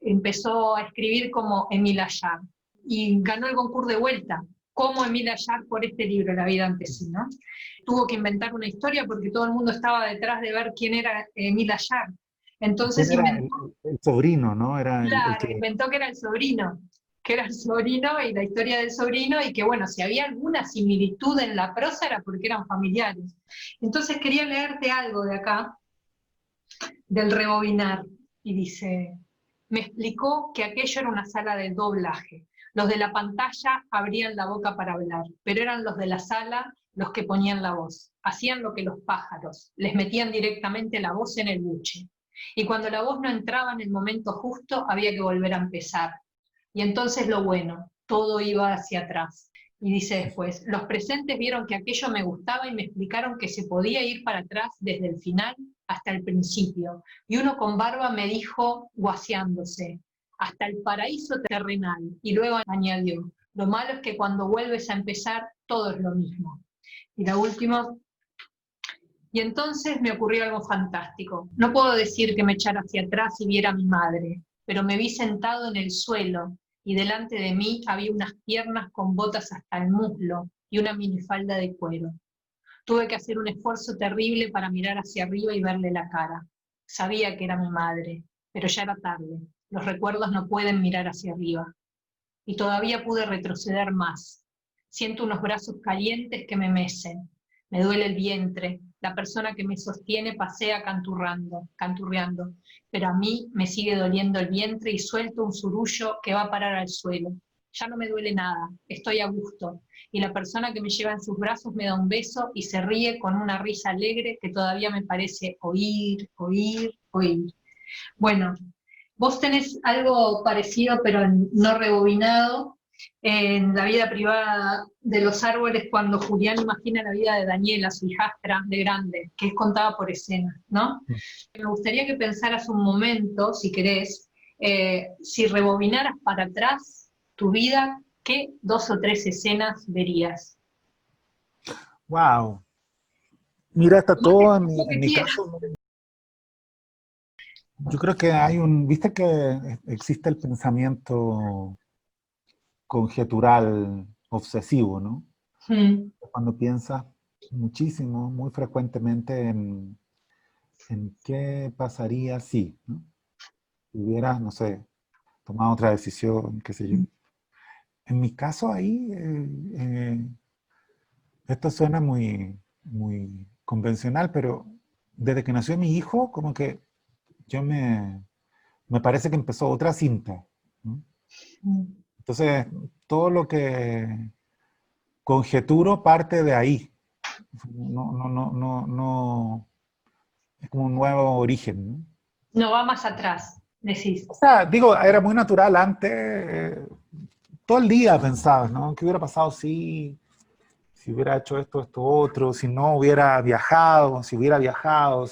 empezó a escribir como Émile Achard. Y ganó el Goncourt de vuelta, como Émile Achard por este libro, La vida ante sí, ¿no? Tuvo que inventar una historia porque todo el mundo estaba detrás de ver quién era Émile Achard. ¿Quién Entonces era inventó, el sobrino, no? Era el claro, que... inventó que era el sobrino y la historia del sobrino, y que bueno, si había alguna similitud en la prosa era porque eran familiares. Entonces quería leerte algo de acá, del rebobinar, y dice, me explicó que aquello era una sala de doblaje. Los de la pantalla abrían la boca para hablar, pero eran los de la sala los que ponían la voz. Hacían lo que los pájaros, les metían directamente la voz en el buche. Y cuando la voz no entraba en el momento justo, había que volver a empezar. Y entonces lo bueno, todo iba hacia atrás. Y dice después, los presentes vieron que aquello me gustaba y me explicaron que se podía ir para atrás desde el final hasta el principio. Y uno con barba me dijo, guaseándose, hasta el paraíso terrenal. Y luego añadió, lo malo es que cuando vuelves a empezar, todo es lo mismo. Y la última, y entonces me ocurrió algo fantástico. No puedo decir que me echara hacia atrás y viera a mi madre, pero me vi sentado en el suelo y delante de mí había unas piernas con botas hasta el muslo y una minifalda de cuero. Tuve que hacer un esfuerzo terrible para mirar hacia arriba y verle la cara. Sabía que era mi madre, pero ya era tarde. Los recuerdos no pueden mirar hacia arriba. Y todavía pude retroceder más. Siento unos brazos calientes que me mecen. Me duele el vientre. La persona que me sostiene pasea canturreando, pero a mí me sigue doliendo el vientre y suelto un zurullo que va a parar al suelo. Ya no me duele nada, estoy a gusto, y la persona que me lleva en sus brazos me da un beso y se ríe con una risa alegre que todavía me parece oír, oír, oír. Bueno, vos tenés algo parecido, pero no rebobinado, en la vida privada de los árboles, cuando Julián imagina la vida de Daniela, su hijastra de grande, que es contada por escenas, ¿no? Me gustaría que pensaras un momento, si querés, si rebobinaras para atrás tu vida, ¿qué dos o tres escenas verías? Wow. Mira, está Lo que, todo lo en que mi quieras. caso. Yo creo que viste que existe el pensamiento conjetural obsesivo, ¿no? Mm, Cuando piensas muchísimo, muy frecuentemente en qué pasaría si, ¿no? Si hubiera, no sé, tomado otra decisión, qué sé yo. En mi caso ahí, esto suena muy, muy convencional, pero desde que nació mi hijo, como que yo me parece que empezó otra cinta, ¿no? Mm. Entonces, todo lo que conjeturo parte de ahí. No, es como un nuevo origen, ¿no? No va más atrás, decís. O sea, digo, era muy natural antes, todo el día pensabas, ¿no? ¿Qué hubiera pasado si hubiera hecho esto, esto, otro, si no hubiera viajado, si hubiera viajado,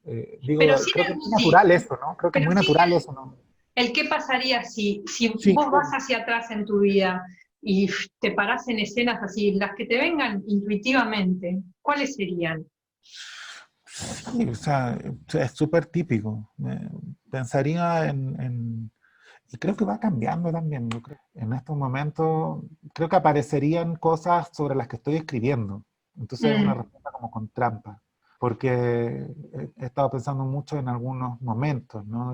Pero digo, sin creo que el es muy sí, natural eso, ¿no? Creo que es pero muy sin natural eso, ¿no? el qué pasaría si Sí, vos vas hacia atrás en tu vida y te parás en escenas así, las que te vengan intuitivamente, ¿cuáles serían? sí, o sea, es súper típico. Pensaría y creo que va cambiando también. Yo creo. En estos momentos, creo que aparecerían cosas sobre las que estoy escribiendo. Entonces es una Mm, respuesta como con trampa, porque he estado pensando mucho en algunos momentos, ¿no?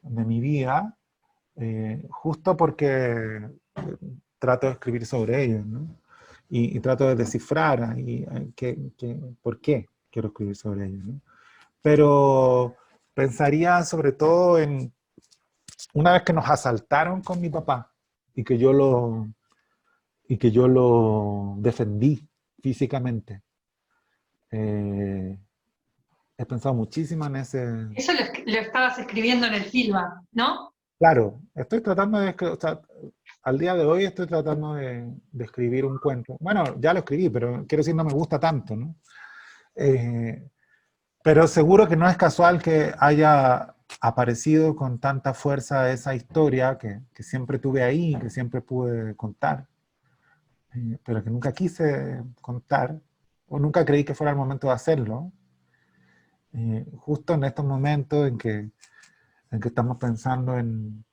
de mi vida, justo porque trato de escribir sobre ellos, ¿no? Y trato de descifrar ahí, por qué quiero escribir sobre ellos, ¿no? Pero pensaría sobre todo en una vez que nos asaltaron con mi papá y que yo lo defendí físicamente. Eh, He pensado muchísimo en ese. Eso lo estabas escribiendo en el Filba, ¿no? Claro, estoy tratando o sea, al día de hoy estoy tratando de escribir un cuento. Bueno, ya lo escribí, pero quiero decir, no me gusta tanto, ¿no? Eh, pero seguro que no es casual que haya aparecido con tanta fuerza esa historia que siempre tuve ahí, que siempre pude contar, pero que nunca quise contar, o nunca creí que fuera el momento de hacerlo, justo en estos momentos en que estamos pensando en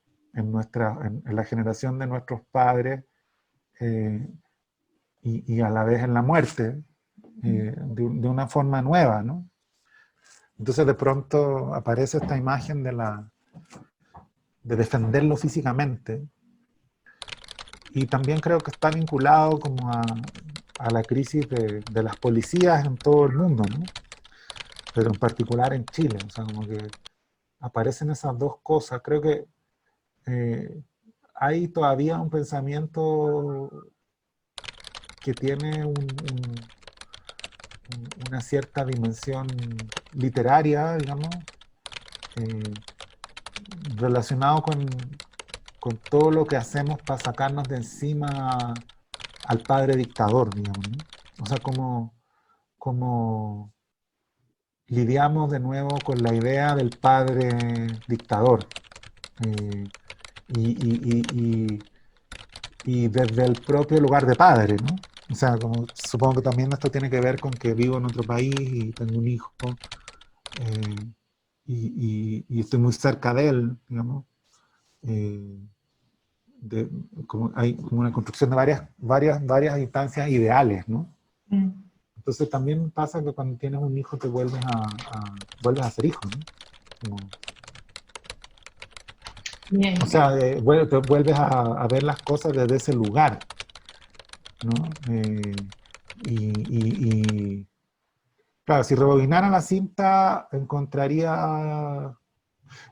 la generación de nuestros padres, eh, y a la vez en la muerte, de una forma nueva, ¿no? Entonces de pronto aparece esta imagen de defenderlo físicamente, y también creo que está vinculado como a la crisis de las policías en todo el mundo, ¿no? Pero en particular en Chile, o sea, como que aparecen esas dos cosas. Creo que eh, hay todavía un pensamiento que tiene una cierta dimensión literaria, digamos, eh, relacionado con todo lo que hacemos para sacarnos de encima al padre dictador, digamos, ¿no? O sea, como lidiamos de nuevo con la idea del padre dictador. eh, y desde el propio lugar de padre, ¿no? O sea, como supongo que también esto tiene que ver con que vivo en otro país y tengo un hijo, eh, y estoy muy cerca de él, digamos. eh, Como hay como una construcción de varias instancias ideales, ¿no? Mm, Entonces también pasa que cuando tienes un hijo te vuelves a ser hijo, ¿no? Como, o bien. sea, te vuelves a ver las cosas desde ese lugar, ¿no? Y claro, si rebobinara la cinta, encontraría.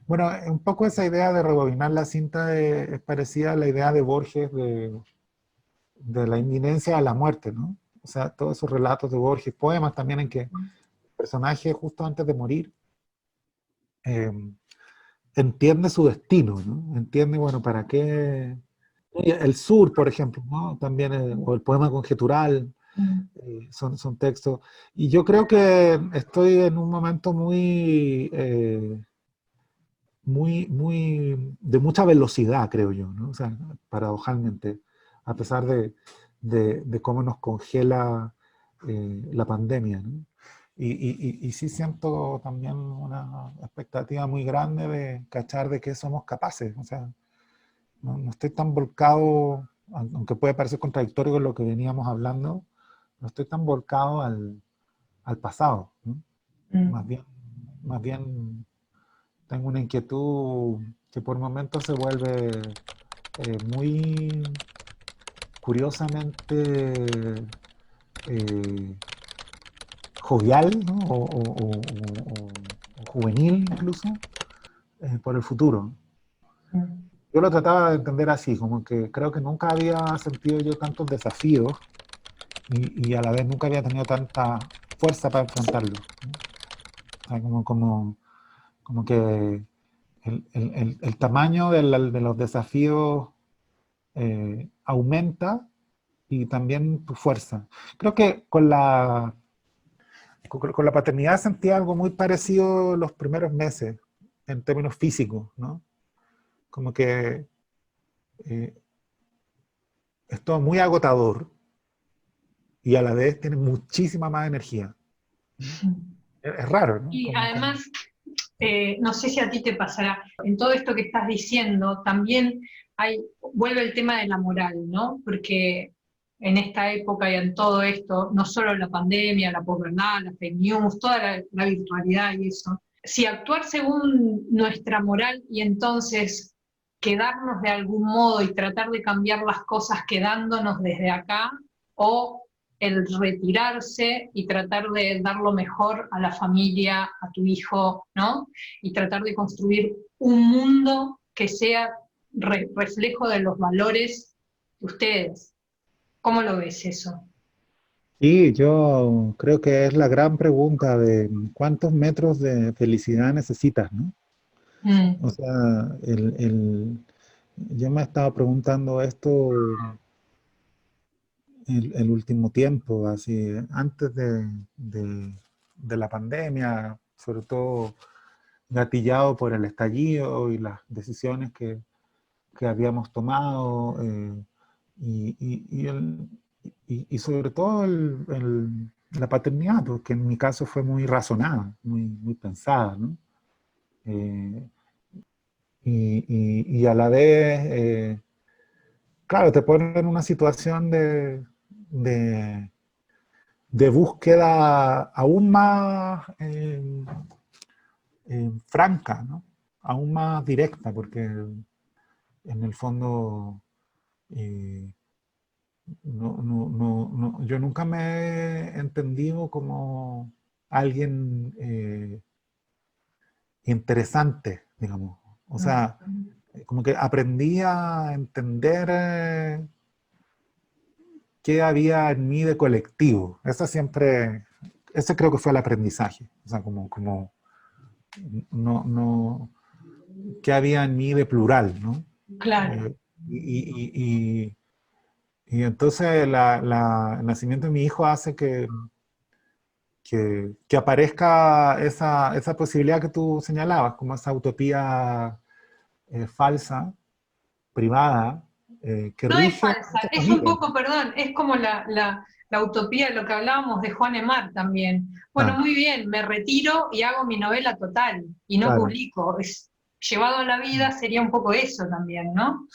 Bueno, un poco esa idea de rebobinar la cinta es parecida a la idea de Borges de la inminencia a la muerte, ¿no? O sea, todos esos relatos de Borges, poemas también en que el personaje justo antes de morir eh, entiende su destino, ¿no? Entiende, bueno, para qué. Y El Sur, por ejemplo, ¿no? También, o el poema conjetural, Mm, son textos. Y yo creo que estoy en un momento de mucha velocidad, creo yo, ¿no? O sea, paradojalmente, a pesar de cómo nos congela la pandemia, ¿no? Y sí siento también una expectativa muy grande de cachar de qué somos capaces. O sea, no estoy tan volcado, aunque puede parecer contradictorio con lo que veníamos hablando, no estoy tan volcado al pasado, ¿no? mm. Más bien, más bien tengo una inquietud que por momentos se vuelve muy curiosamente eh, jovial, ¿no? O juvenil incluso, por el futuro. Mm. Yo lo trataba de entender así, como que creo que nunca había sentido yo tantos desafíos y a la vez nunca había tenido tanta fuerza para enfrentarlos, ¿no? O sea, como que el tamaño de los desafíos aumenta y también tu fuerza. Creo que con la paternidad sentí algo muy parecido los primeros meses, en términos físicos, ¿no? Como que eh, es todo muy agotador y a la vez tiene muchísima más energía, ¿no? Es raro, ¿no? Y además, no sé si a ti te pasará, en todo esto que estás diciendo, también vuelve el tema de la moral, ¿no? Porque en esta época y en todo esto, no solo la pandemia, la posverdad, las fake news, toda la virtualidad y eso, si actuar según nuestra moral y entonces quedarnos de algún modo y tratar de cambiar las cosas quedándonos desde acá, o el retirarse y tratar de dar lo mejor a la familia, a tu hijo, ¿no? Y tratar de construir un mundo que sea reflejo de los valores de ustedes. ¿Cómo lo ves eso? Sí, yo creo que es la gran pregunta de cuántos metros de felicidad necesitas, ¿no? O Mm, sea, yo me he estado preguntando esto el último tiempo, así, antes de la pandemia, sobre todo gatillado por el estallido y las decisiones que habíamos tomado, y sobre todo la paternidad, porque en mi caso fue muy razonada, muy pensada, ¿no? Eh, y a la vez, claro, te pone en una situación de, de búsqueda aún más franca, ¿no? Aún más directa, porque en el fondo eh, yo nunca me he entendido como alguien interesante, digamos. O sea, como que aprendí a entender qué había en mí de colectivo. Ese creo que fue el aprendizaje. O sea, no, qué había en mí de plural, ¿no? claro. Eh, y, y- y- y entonces el nacimiento de mi hijo hace que aparezca esa posibilidad que tú señalabas, como esa utopía falsa, privada, que No es rige falsa, muchas es un familias. poco, perdón, es como la utopía, lo que hablábamos de Juan Emar también. Bueno, Ah, muy bien, me retiro y hago mi novela total y no claro. publico. Llevado a la vida sería un poco eso también, ¿no?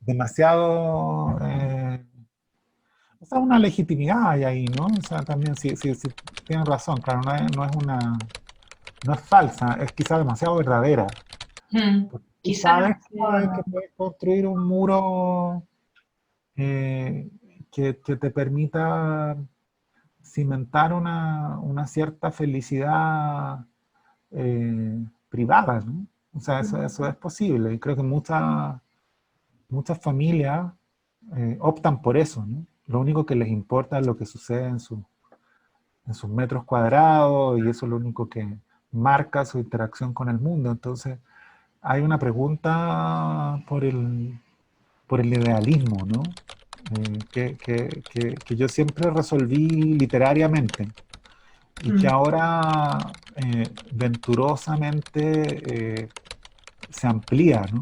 Demasiado... o sea, una legitimidad hay ahí, ¿no? O sea, también sí, tienes razón, claro, no es falsa, es quizá demasiado verdadera. Mm, Porque tú quizá sabes que demasiado. puedes construir un muro que te permita cimentar una cierta felicidad privada, ¿no? O sea, eso es posible. Y creo que muchas familias optan por eso, ¿no? Lo único que les importa es lo que sucede en sus metros cuadrados y eso es lo único que marca su interacción con el mundo. Entonces, hay una pregunta por el idealismo, ¿no? Que yo siempre resolví literariamente. y que ahora venturosamente se amplía, ¿no?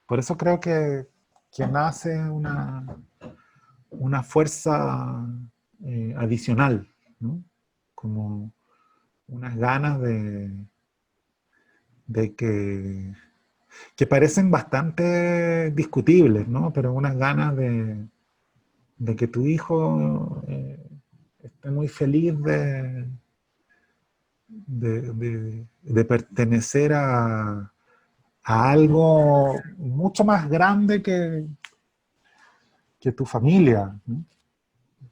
Por eso creo que nace una fuerza adicional, ¿no? Como unas ganas de que parecen bastante discutibles, ¿no? Pero unas ganas de que tu hijo esté muy feliz de pertenecer a algo mucho más grande que tu familia, ¿no?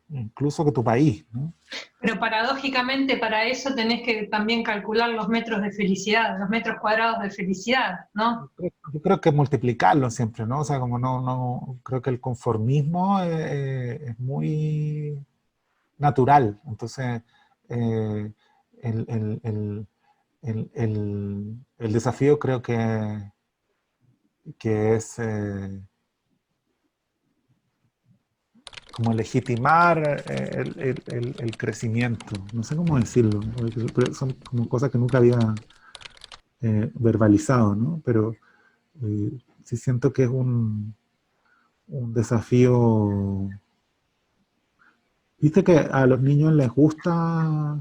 Incluso que tu país, ¿no? Pero paradójicamente para eso tenés que también calcular los metros de felicidad, los metros cuadrados de felicidad, ¿no? Yo creo que multiplicarlo siempre, ¿no? O sea, como no creo que el conformismo es muy natural. Entonces, eh, el, el- el- el desafío creo que es como legitimar el crecimiento. No sé cómo decirlo, porque son como cosas que nunca había verbalizado, ¿no? Pero sí siento que es un desafío. Viste que a los niños les gusta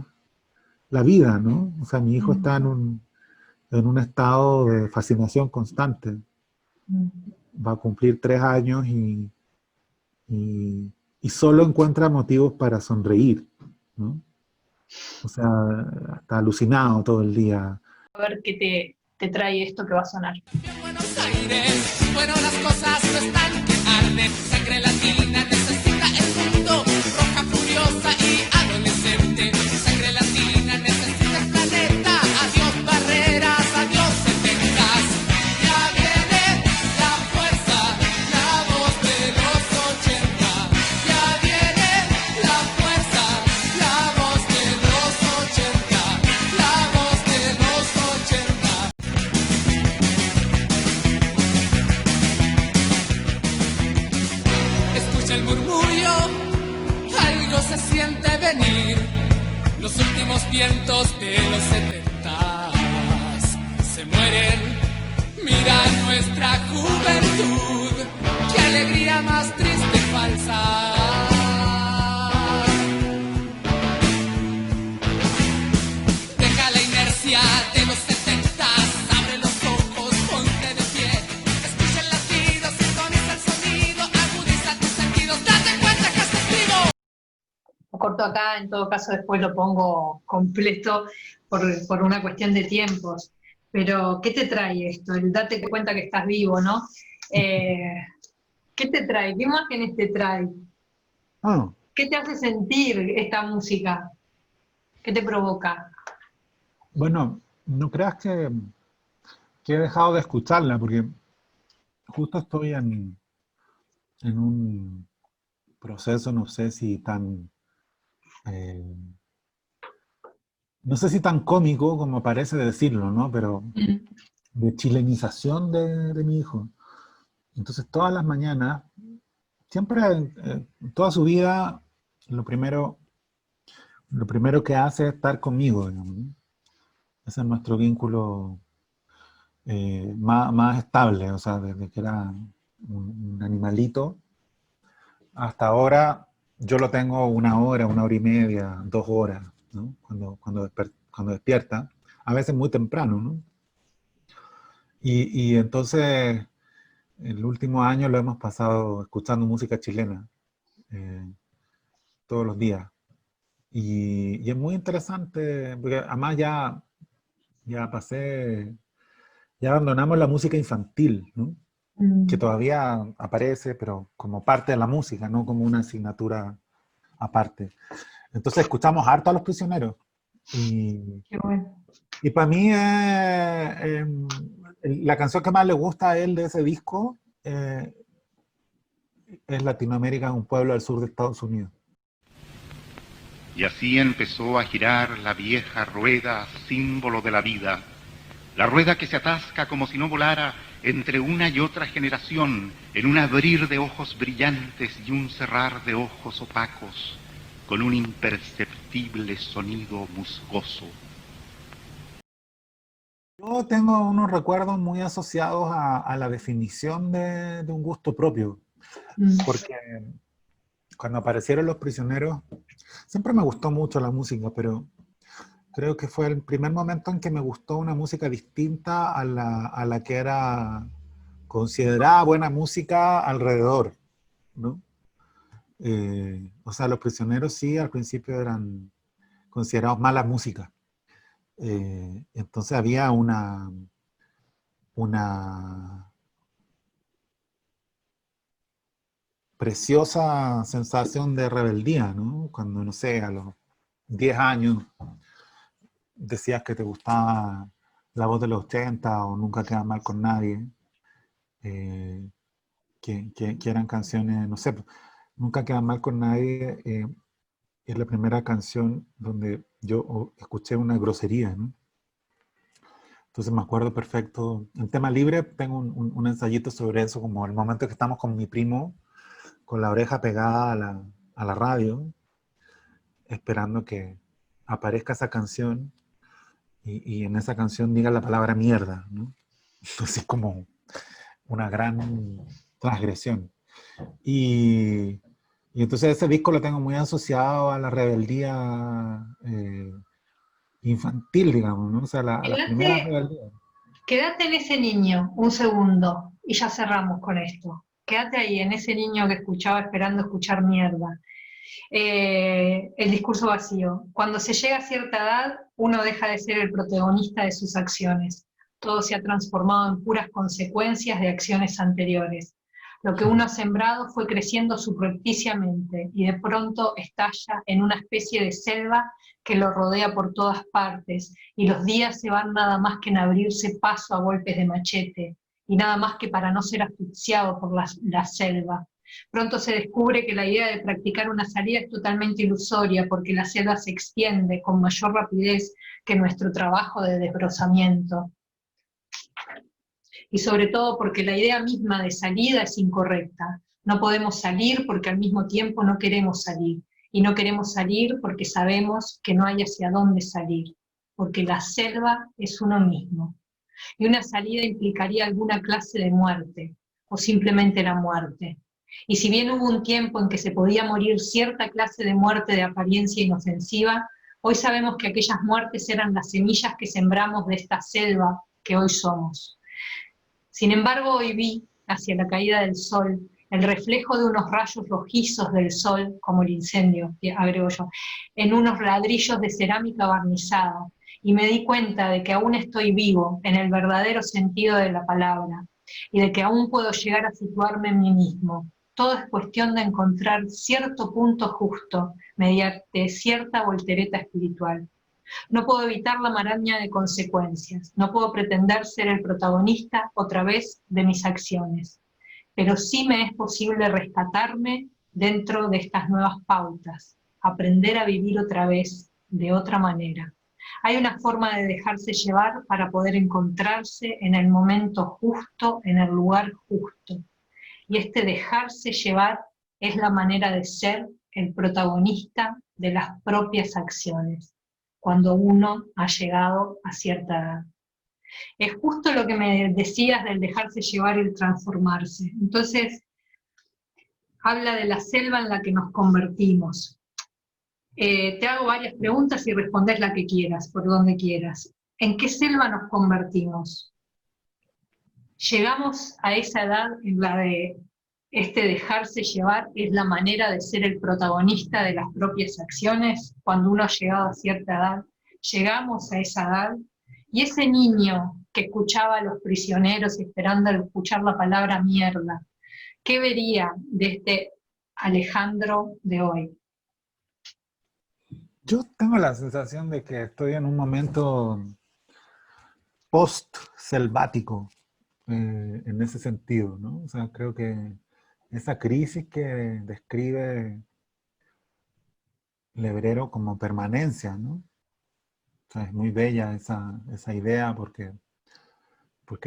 la vida, ¿no? O sea, mi hijo Mm, está en un estado de fascinación constante. mm. Va a cumplir 3 años y, y solo encuentra motivos para sonreír, ¿no? O sea, está alucinado todo el día. A ver qué te trae esto que va a sonar. Buenos Aires, bueno, las cosas no están que arden. Sangre latina necesita el mundo, roja, furiosa y adolescente. Sangre latina necesita el planeta. Adiós barreras, adiós sentencias. Ya viene la fuerza, la voz de los 80. Ya viene la fuerza, la voz de los 80. La voz de los 80. Escucha el murmullo, algo se siente venir. Los últimos vientos de los 70 se mueren. Mira nuestra juventud, qué alegría más triste y falsa. Deja la inercia de los 70, abre los ojos, ponte de pie. Escucha el latido, sintoniza el sonido, agudiza tus sentidos, date cuenta que estás vivo. Lo corto acá, en todo caso después lo pongo completo por una cuestión de tiempos. Pero, ¿qué te trae esto? El date cuenta que estás vivo, ¿no? Eh, ¿Qué te trae? ¿Qué imágenes te trae? Ah, ¿Qué te hace sentir esta música? ¿Qué te provoca? bueno, no creas que he dejado de escucharla, porque justo estoy en un proceso, eh, no sé si tan cómico como parece decirlo, ¿no? Pero Mm, de chilenización de mi hijo. Entonces, todas las mañanas, siempre, toda su vida, lo primero, lo primero que hace es estar conmigo, digamos, ¿no? Ese es nuestro vínculo más estable, o sea, desde que era un animalito hasta ahora, yo lo tengo 1 hora, 1 hora y media, 2 horas, ¿no? Cuando despierta, a veces muy temprano, ¿no? Y entonces, el último año lo hemos pasado escuchando música chilena eh, todos los días. Y es muy interesante, porque además ya ya abandonamos la música infantil, ¿no? Que mm, todavía aparece, pero como parte de la música, no como una asignatura aparte. Entonces escuchamos harto a Los Prisioneros. Y, qué bueno. y para mí, la canción que más le gusta a él de ese disco es Latinoamérica, un pueblo al sur de Estados Unidos. Y así empezó a girar la vieja rueda, símbolo de la vida. La rueda que se atasca como si no volara entre una y otra generación, en un abrir de ojos brillantes y un cerrar de ojos opacos. con un imperceptible sonido musgoso. Yo tengo unos recuerdos muy asociados a la definición de un gusto propio, Mm. porque cuando aparecieron Los Prisioneros, siempre me gustó mucho la música, pero creo que fue el primer momento en que me gustó una música distinta a la que era considerada buena música alrededor, ¿no? O sea, Los Prisioneros sí al principio eran considerados mala música. Entonces había una preciosa sensación de rebeldía, ¿no? Cuando, no sé, a los 10 años decías que te gustaba La Voz de los 80 o Nunca queda mal con nadie, eh, que eran canciones, no sé, Nunca queda mal con nadie, es la primera canción donde yo escuché una grosería, ¿no? Entonces me acuerdo perfecto. En tema libre tengo un ensayito sobre eso, como el momento que estamos con mi primo, con la oreja pegada a la radio, esperando que aparezca esa canción y en esa canción diga la palabra mierda, ¿no? Entonces como una gran transgresión. Y, y entonces ese disco lo tengo muy asociado a la rebeldía infantil, digamos, ¿no? O sea, a las primeras Quédate, rebeldías. quédate en ese niño un segundo y ya cerramos con esto. Quédate ahí, en ese niño que escuchaba esperando escuchar mierda. El discurso vacío. Cuando se llega a cierta edad, uno deja de ser el protagonista de sus acciones. Todo se ha transformado en puras consecuencias de acciones anteriores. Lo que uno ha sembrado fue creciendo subrepticiamente y de pronto estalla en una especie de selva que lo rodea por todas partes, y los días se van nada más que en abrirse paso a golpes de machete, y nada más que para no ser asfixiado por la selva. Pronto se descubre que la idea de practicar una salida es totalmente ilusoria, porque la selva se extiende con mayor rapidez que nuestro trabajo de desbrozamiento. Y sobre todo porque la idea misma de salida es incorrecta. No podemos salir porque al mismo tiempo no queremos salir. Y no queremos salir porque sabemos que no hay hacia dónde salir, porque la selva es uno mismo. Y una salida implicaría alguna clase de muerte, o simplemente la muerte. Y si bien hubo un tiempo en que se podía morir cierta clase de muerte de apariencia inofensiva, hoy sabemos que aquellas muertes eran las semillas que sembramos de esta selva que hoy somos. Sin embargo, hoy vi, hacia la caída del sol, el reflejo de unos rayos rojizos del sol, como el incendio, agrego yo, en unos ladrillos de cerámica barnizada, y me di cuenta de que aún estoy vivo en el verdadero sentido de la palabra, y de que aún puedo llegar a situarme en mí mismo. Todo es cuestión de encontrar cierto punto justo mediante cierta voltereta espiritual. No puedo evitar la maraña de consecuencias, no puedo pretender ser el protagonista otra vez de mis acciones, pero sí me es posible rescatarme dentro de estas nuevas pautas, aprender a vivir otra vez de otra manera. Hay una forma de dejarse llevar para poder encontrarse en el momento justo, en el lugar justo. Y este dejarse llevar es la manera de ser el protagonista de las propias acciones, cuando uno ha llegado a cierta edad. Es justo lo que me decías del dejarse llevar y el transformarse. Entonces, habla de la selva en la que nos convertimos. Te hago varias preguntas y respondes la que quieras, por donde quieras. ¿En qué selva nos convertimos? Llegamos a esa edad en la de este dejarse llevar es la manera de ser el protagonista de las propias acciones. Cuando uno ha llegado a cierta edad, llegamos a esa edad, y ese niño que escuchaba a Los Prisioneros esperando escuchar la palabra mierda, ¿qué vería de este Alejandro de hoy? Yo tengo la sensación de que estoy en un momento post-selvático en ese sentido, ¿no? O sea, creo que esa crisis que describe Lebrero como permanencia, ¿no? O sea, es muy bella esa idea porque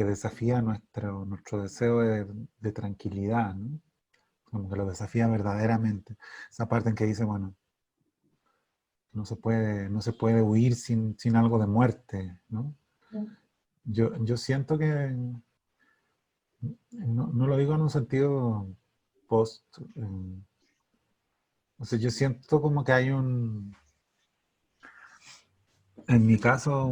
desafía nuestro deseo de tranquilidad, ¿no? Como que lo desafía verdaderamente. Esa parte en que dice, bueno, no se puede huir sin algo de muerte, ¿no? Yo siento que, no lo digo en un sentido post, o sea, yo siento como que hay en mi caso,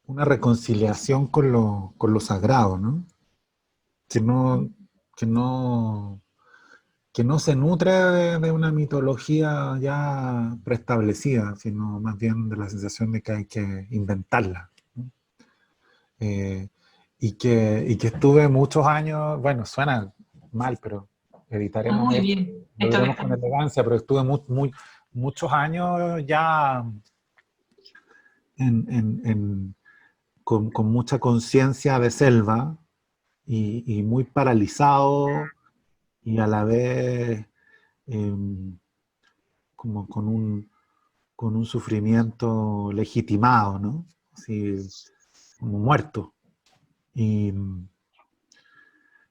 una reconciliación con lo sagrado, ¿no? Que no, que no, que no se nutre de una mitología ya preestablecida, sino más bien de la sensación de que hay que inventarla, ¿no? Y que estuve muchos años, bueno, suena mal, pero editaremos Muy esto, bien. lo Esto que diremos con elegancia, pero estuve muchos años ya con mucha conciencia de selva y muy paralizado y a la vez como con un sufrimiento legitimado, ¿no? Así, como muerto. Y,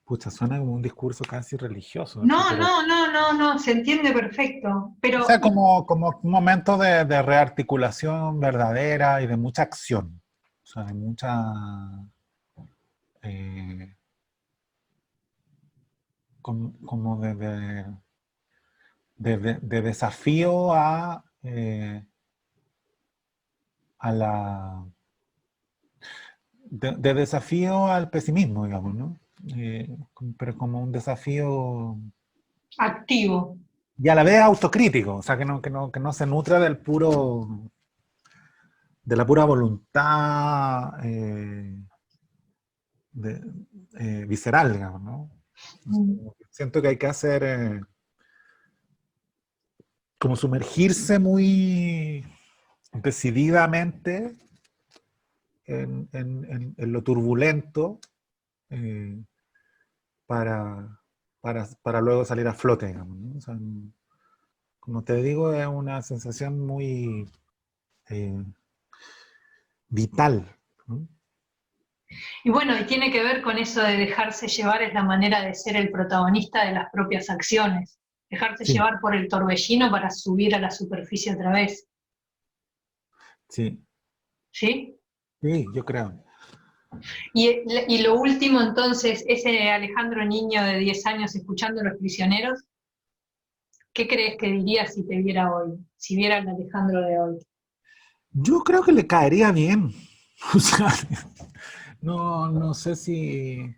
pucha, suena como un discurso casi religioso. Así, No, pero, no, no, no, no, se entiende perfecto. o Pero sea, como un momento de rearticulación verdadera y de mucha acción. O sea, de mucha... eh, como de desafío a la... De desafío al pesimismo, digamos, ¿no? Pero como un desafío activo. y a la vez autocrítico, o sea, que no se nutre de la pura voluntad visceral, digamos, ¿no? Siento que hay que hacer, como sumergirse muy decididamente en lo turbulento eh, para, para luego salir a flote, digamos, ¿no? O sea, como te digo, es una sensación muy vital, ¿no? Y bueno, y tiene que ver con eso de dejarse llevar, es la manera de ser el protagonista de las propias acciones. Dejarse Sí, llevar por el torbellino para subir a la superficie otra vez. sí, ¿Sí? sí, yo creo. Y lo último entonces, ese Alejandro niño de 10 años escuchando a Los Prisioneros, ¿qué crees que diría si te viera hoy? Si viera al Alejandro de hoy. Yo creo que le caería bien. O sea, no sé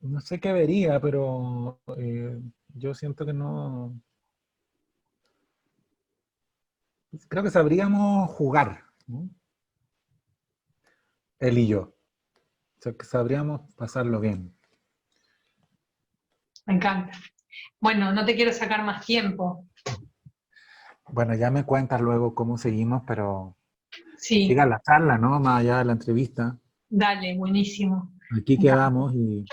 no sé qué vería, pero yo siento que no, creo que sabríamos jugar, ¿no? Él y yo. O sea, que sabríamos pasarlo bien. Me encanta. Bueno, no te quiero sacar más tiempo. Bueno, ya me cuentas luego cómo seguimos, pero Sí, siga la charla, ¿no? Más allá de la entrevista. dale, buenísimo. Aquí Me encanta. quedamos y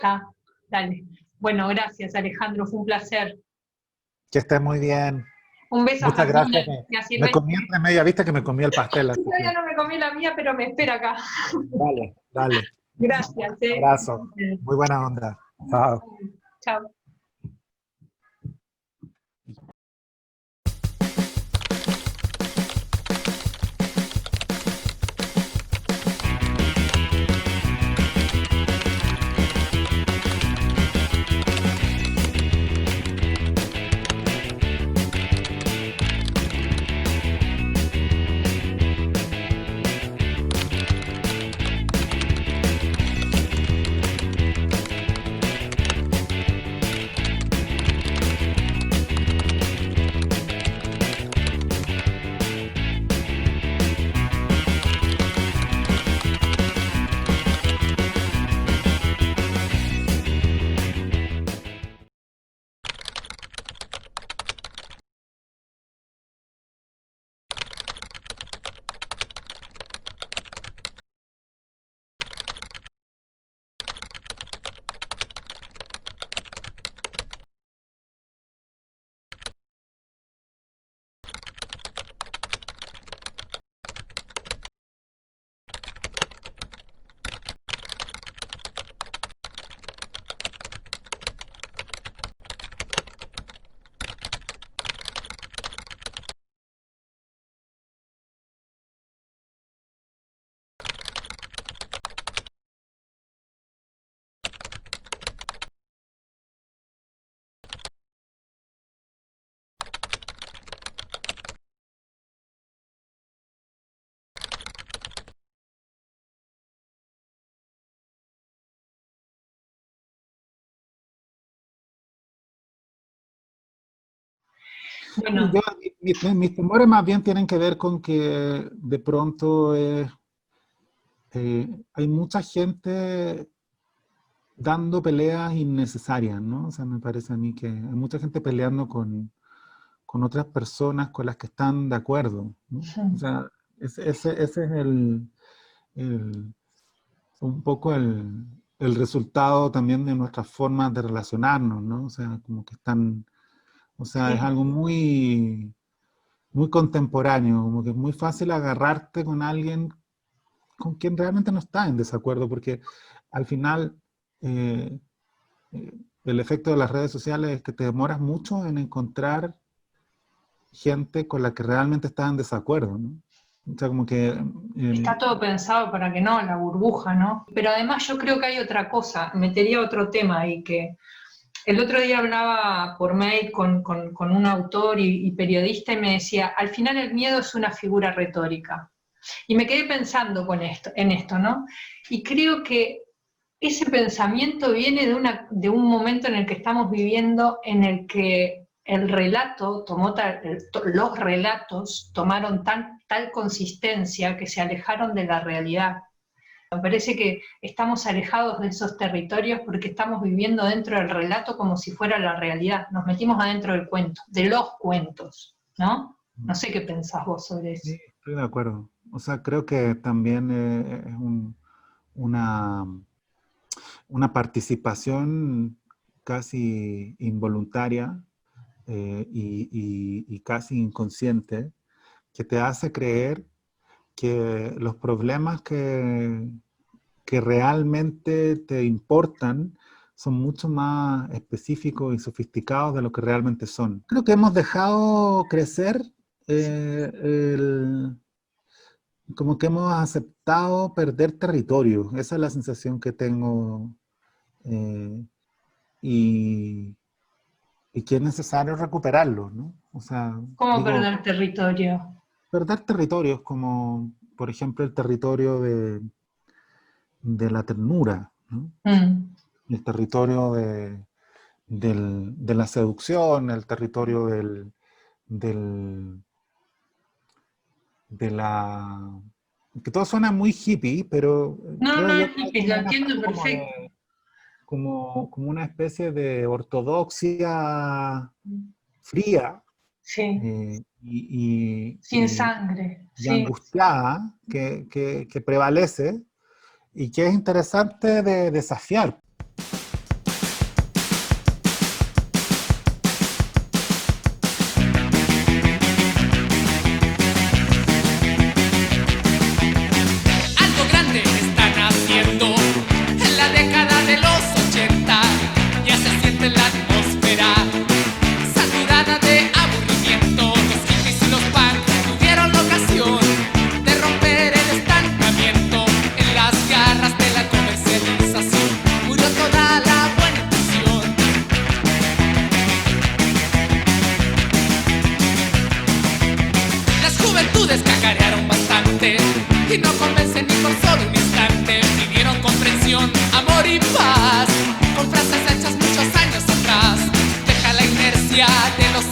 Dale. Bueno, gracias Alejandro, fue un placer. que estés muy bien. Un beso a Muchas Jazmín gracias. y a Me Silvestre. comí entre media, viste que me comí el pastel, así Todavía que no me comí la mía, pero me espera acá. dale, dale. Gracias. Un abrazo. Muy buena onda. Chao. Chao. Bueno, Yo, mis temores más bien tienen que ver con que de pronto hay mucha gente dando peleas innecesarias, ¿no? O sea, me parece a mí que hay mucha gente peleando con otras personas con las que están de acuerdo, ¿no? O sea, ese es el- un poco el resultado también de nuestras formas de relacionarnos, ¿no? O sea, como que están, o sea, es sí, algo muy, muy contemporáneo, como que es muy fácil agarrarte con alguien con quien realmente no está en desacuerdo, porque al final eh, el efecto de las redes sociales es que te demoras mucho en encontrar gente con la que realmente estás en desacuerdo, ¿no? O sea, como que está todo pensado para que no, la burbuja, ¿no? Pero además yo creo que hay otra cosa, metería otro tema ahí que el otro día hablaba por mail con un autor y periodista y me decía, al final el miedo es una figura retórica. Y me quedé pensando en esto, ¿no? Y creo que ese pensamiento viene de un momento en el que estamos viviendo en el que el relato los relatos tomaron tal consistencia que se alejaron de la realidad. Me parece que estamos alejados de esos territorios porque estamos viviendo dentro del relato como si fuera la realidad. Nos metimos adentro del cuento, de los cuentos, ¿no? No sé qué pensás vos sobre eso. sí, estoy de acuerdo. O sea, creo que también es una, una participación casi involuntaria y casi inconsciente que te hace creer que los problemas que realmente te importan son mucho más específicos y sofisticados de lo que realmente son. Creo que hemos dejado crecer como que hemos aceptado perder territorio. Esa es la sensación que tengo eh, y, y que es necesario recuperarlo, ¿no? O sea, ¿Cómo digo, perder territorio? perder territorios como, por ejemplo, el territorio de la ternura, ¿no? Mm, El territorio de la seducción, el territorio del, de la... Que todo suena muy hippie, pero no, creo no yo es que es hippie, lo como una entiendo especie perfecto. como una especie de ortodoxia fría Sí, sin y sangre, y sí. angustiada que prevalece y que es interesante de desafiar. Algo grande están haciendo en la década de los 80. Ya se siente la atmósfera saturada de aburrimiento. Los hippies y los punk tuvieron la ocasión de romper el estancamiento. En las garras de la comercialización murió toda la buena intención. Las juventudes cacarearon bastante y no convencen ni por solo un instante. Pidieron comprensión, amor y paz con frases hechas muchos años atrás. Deja la inercia de los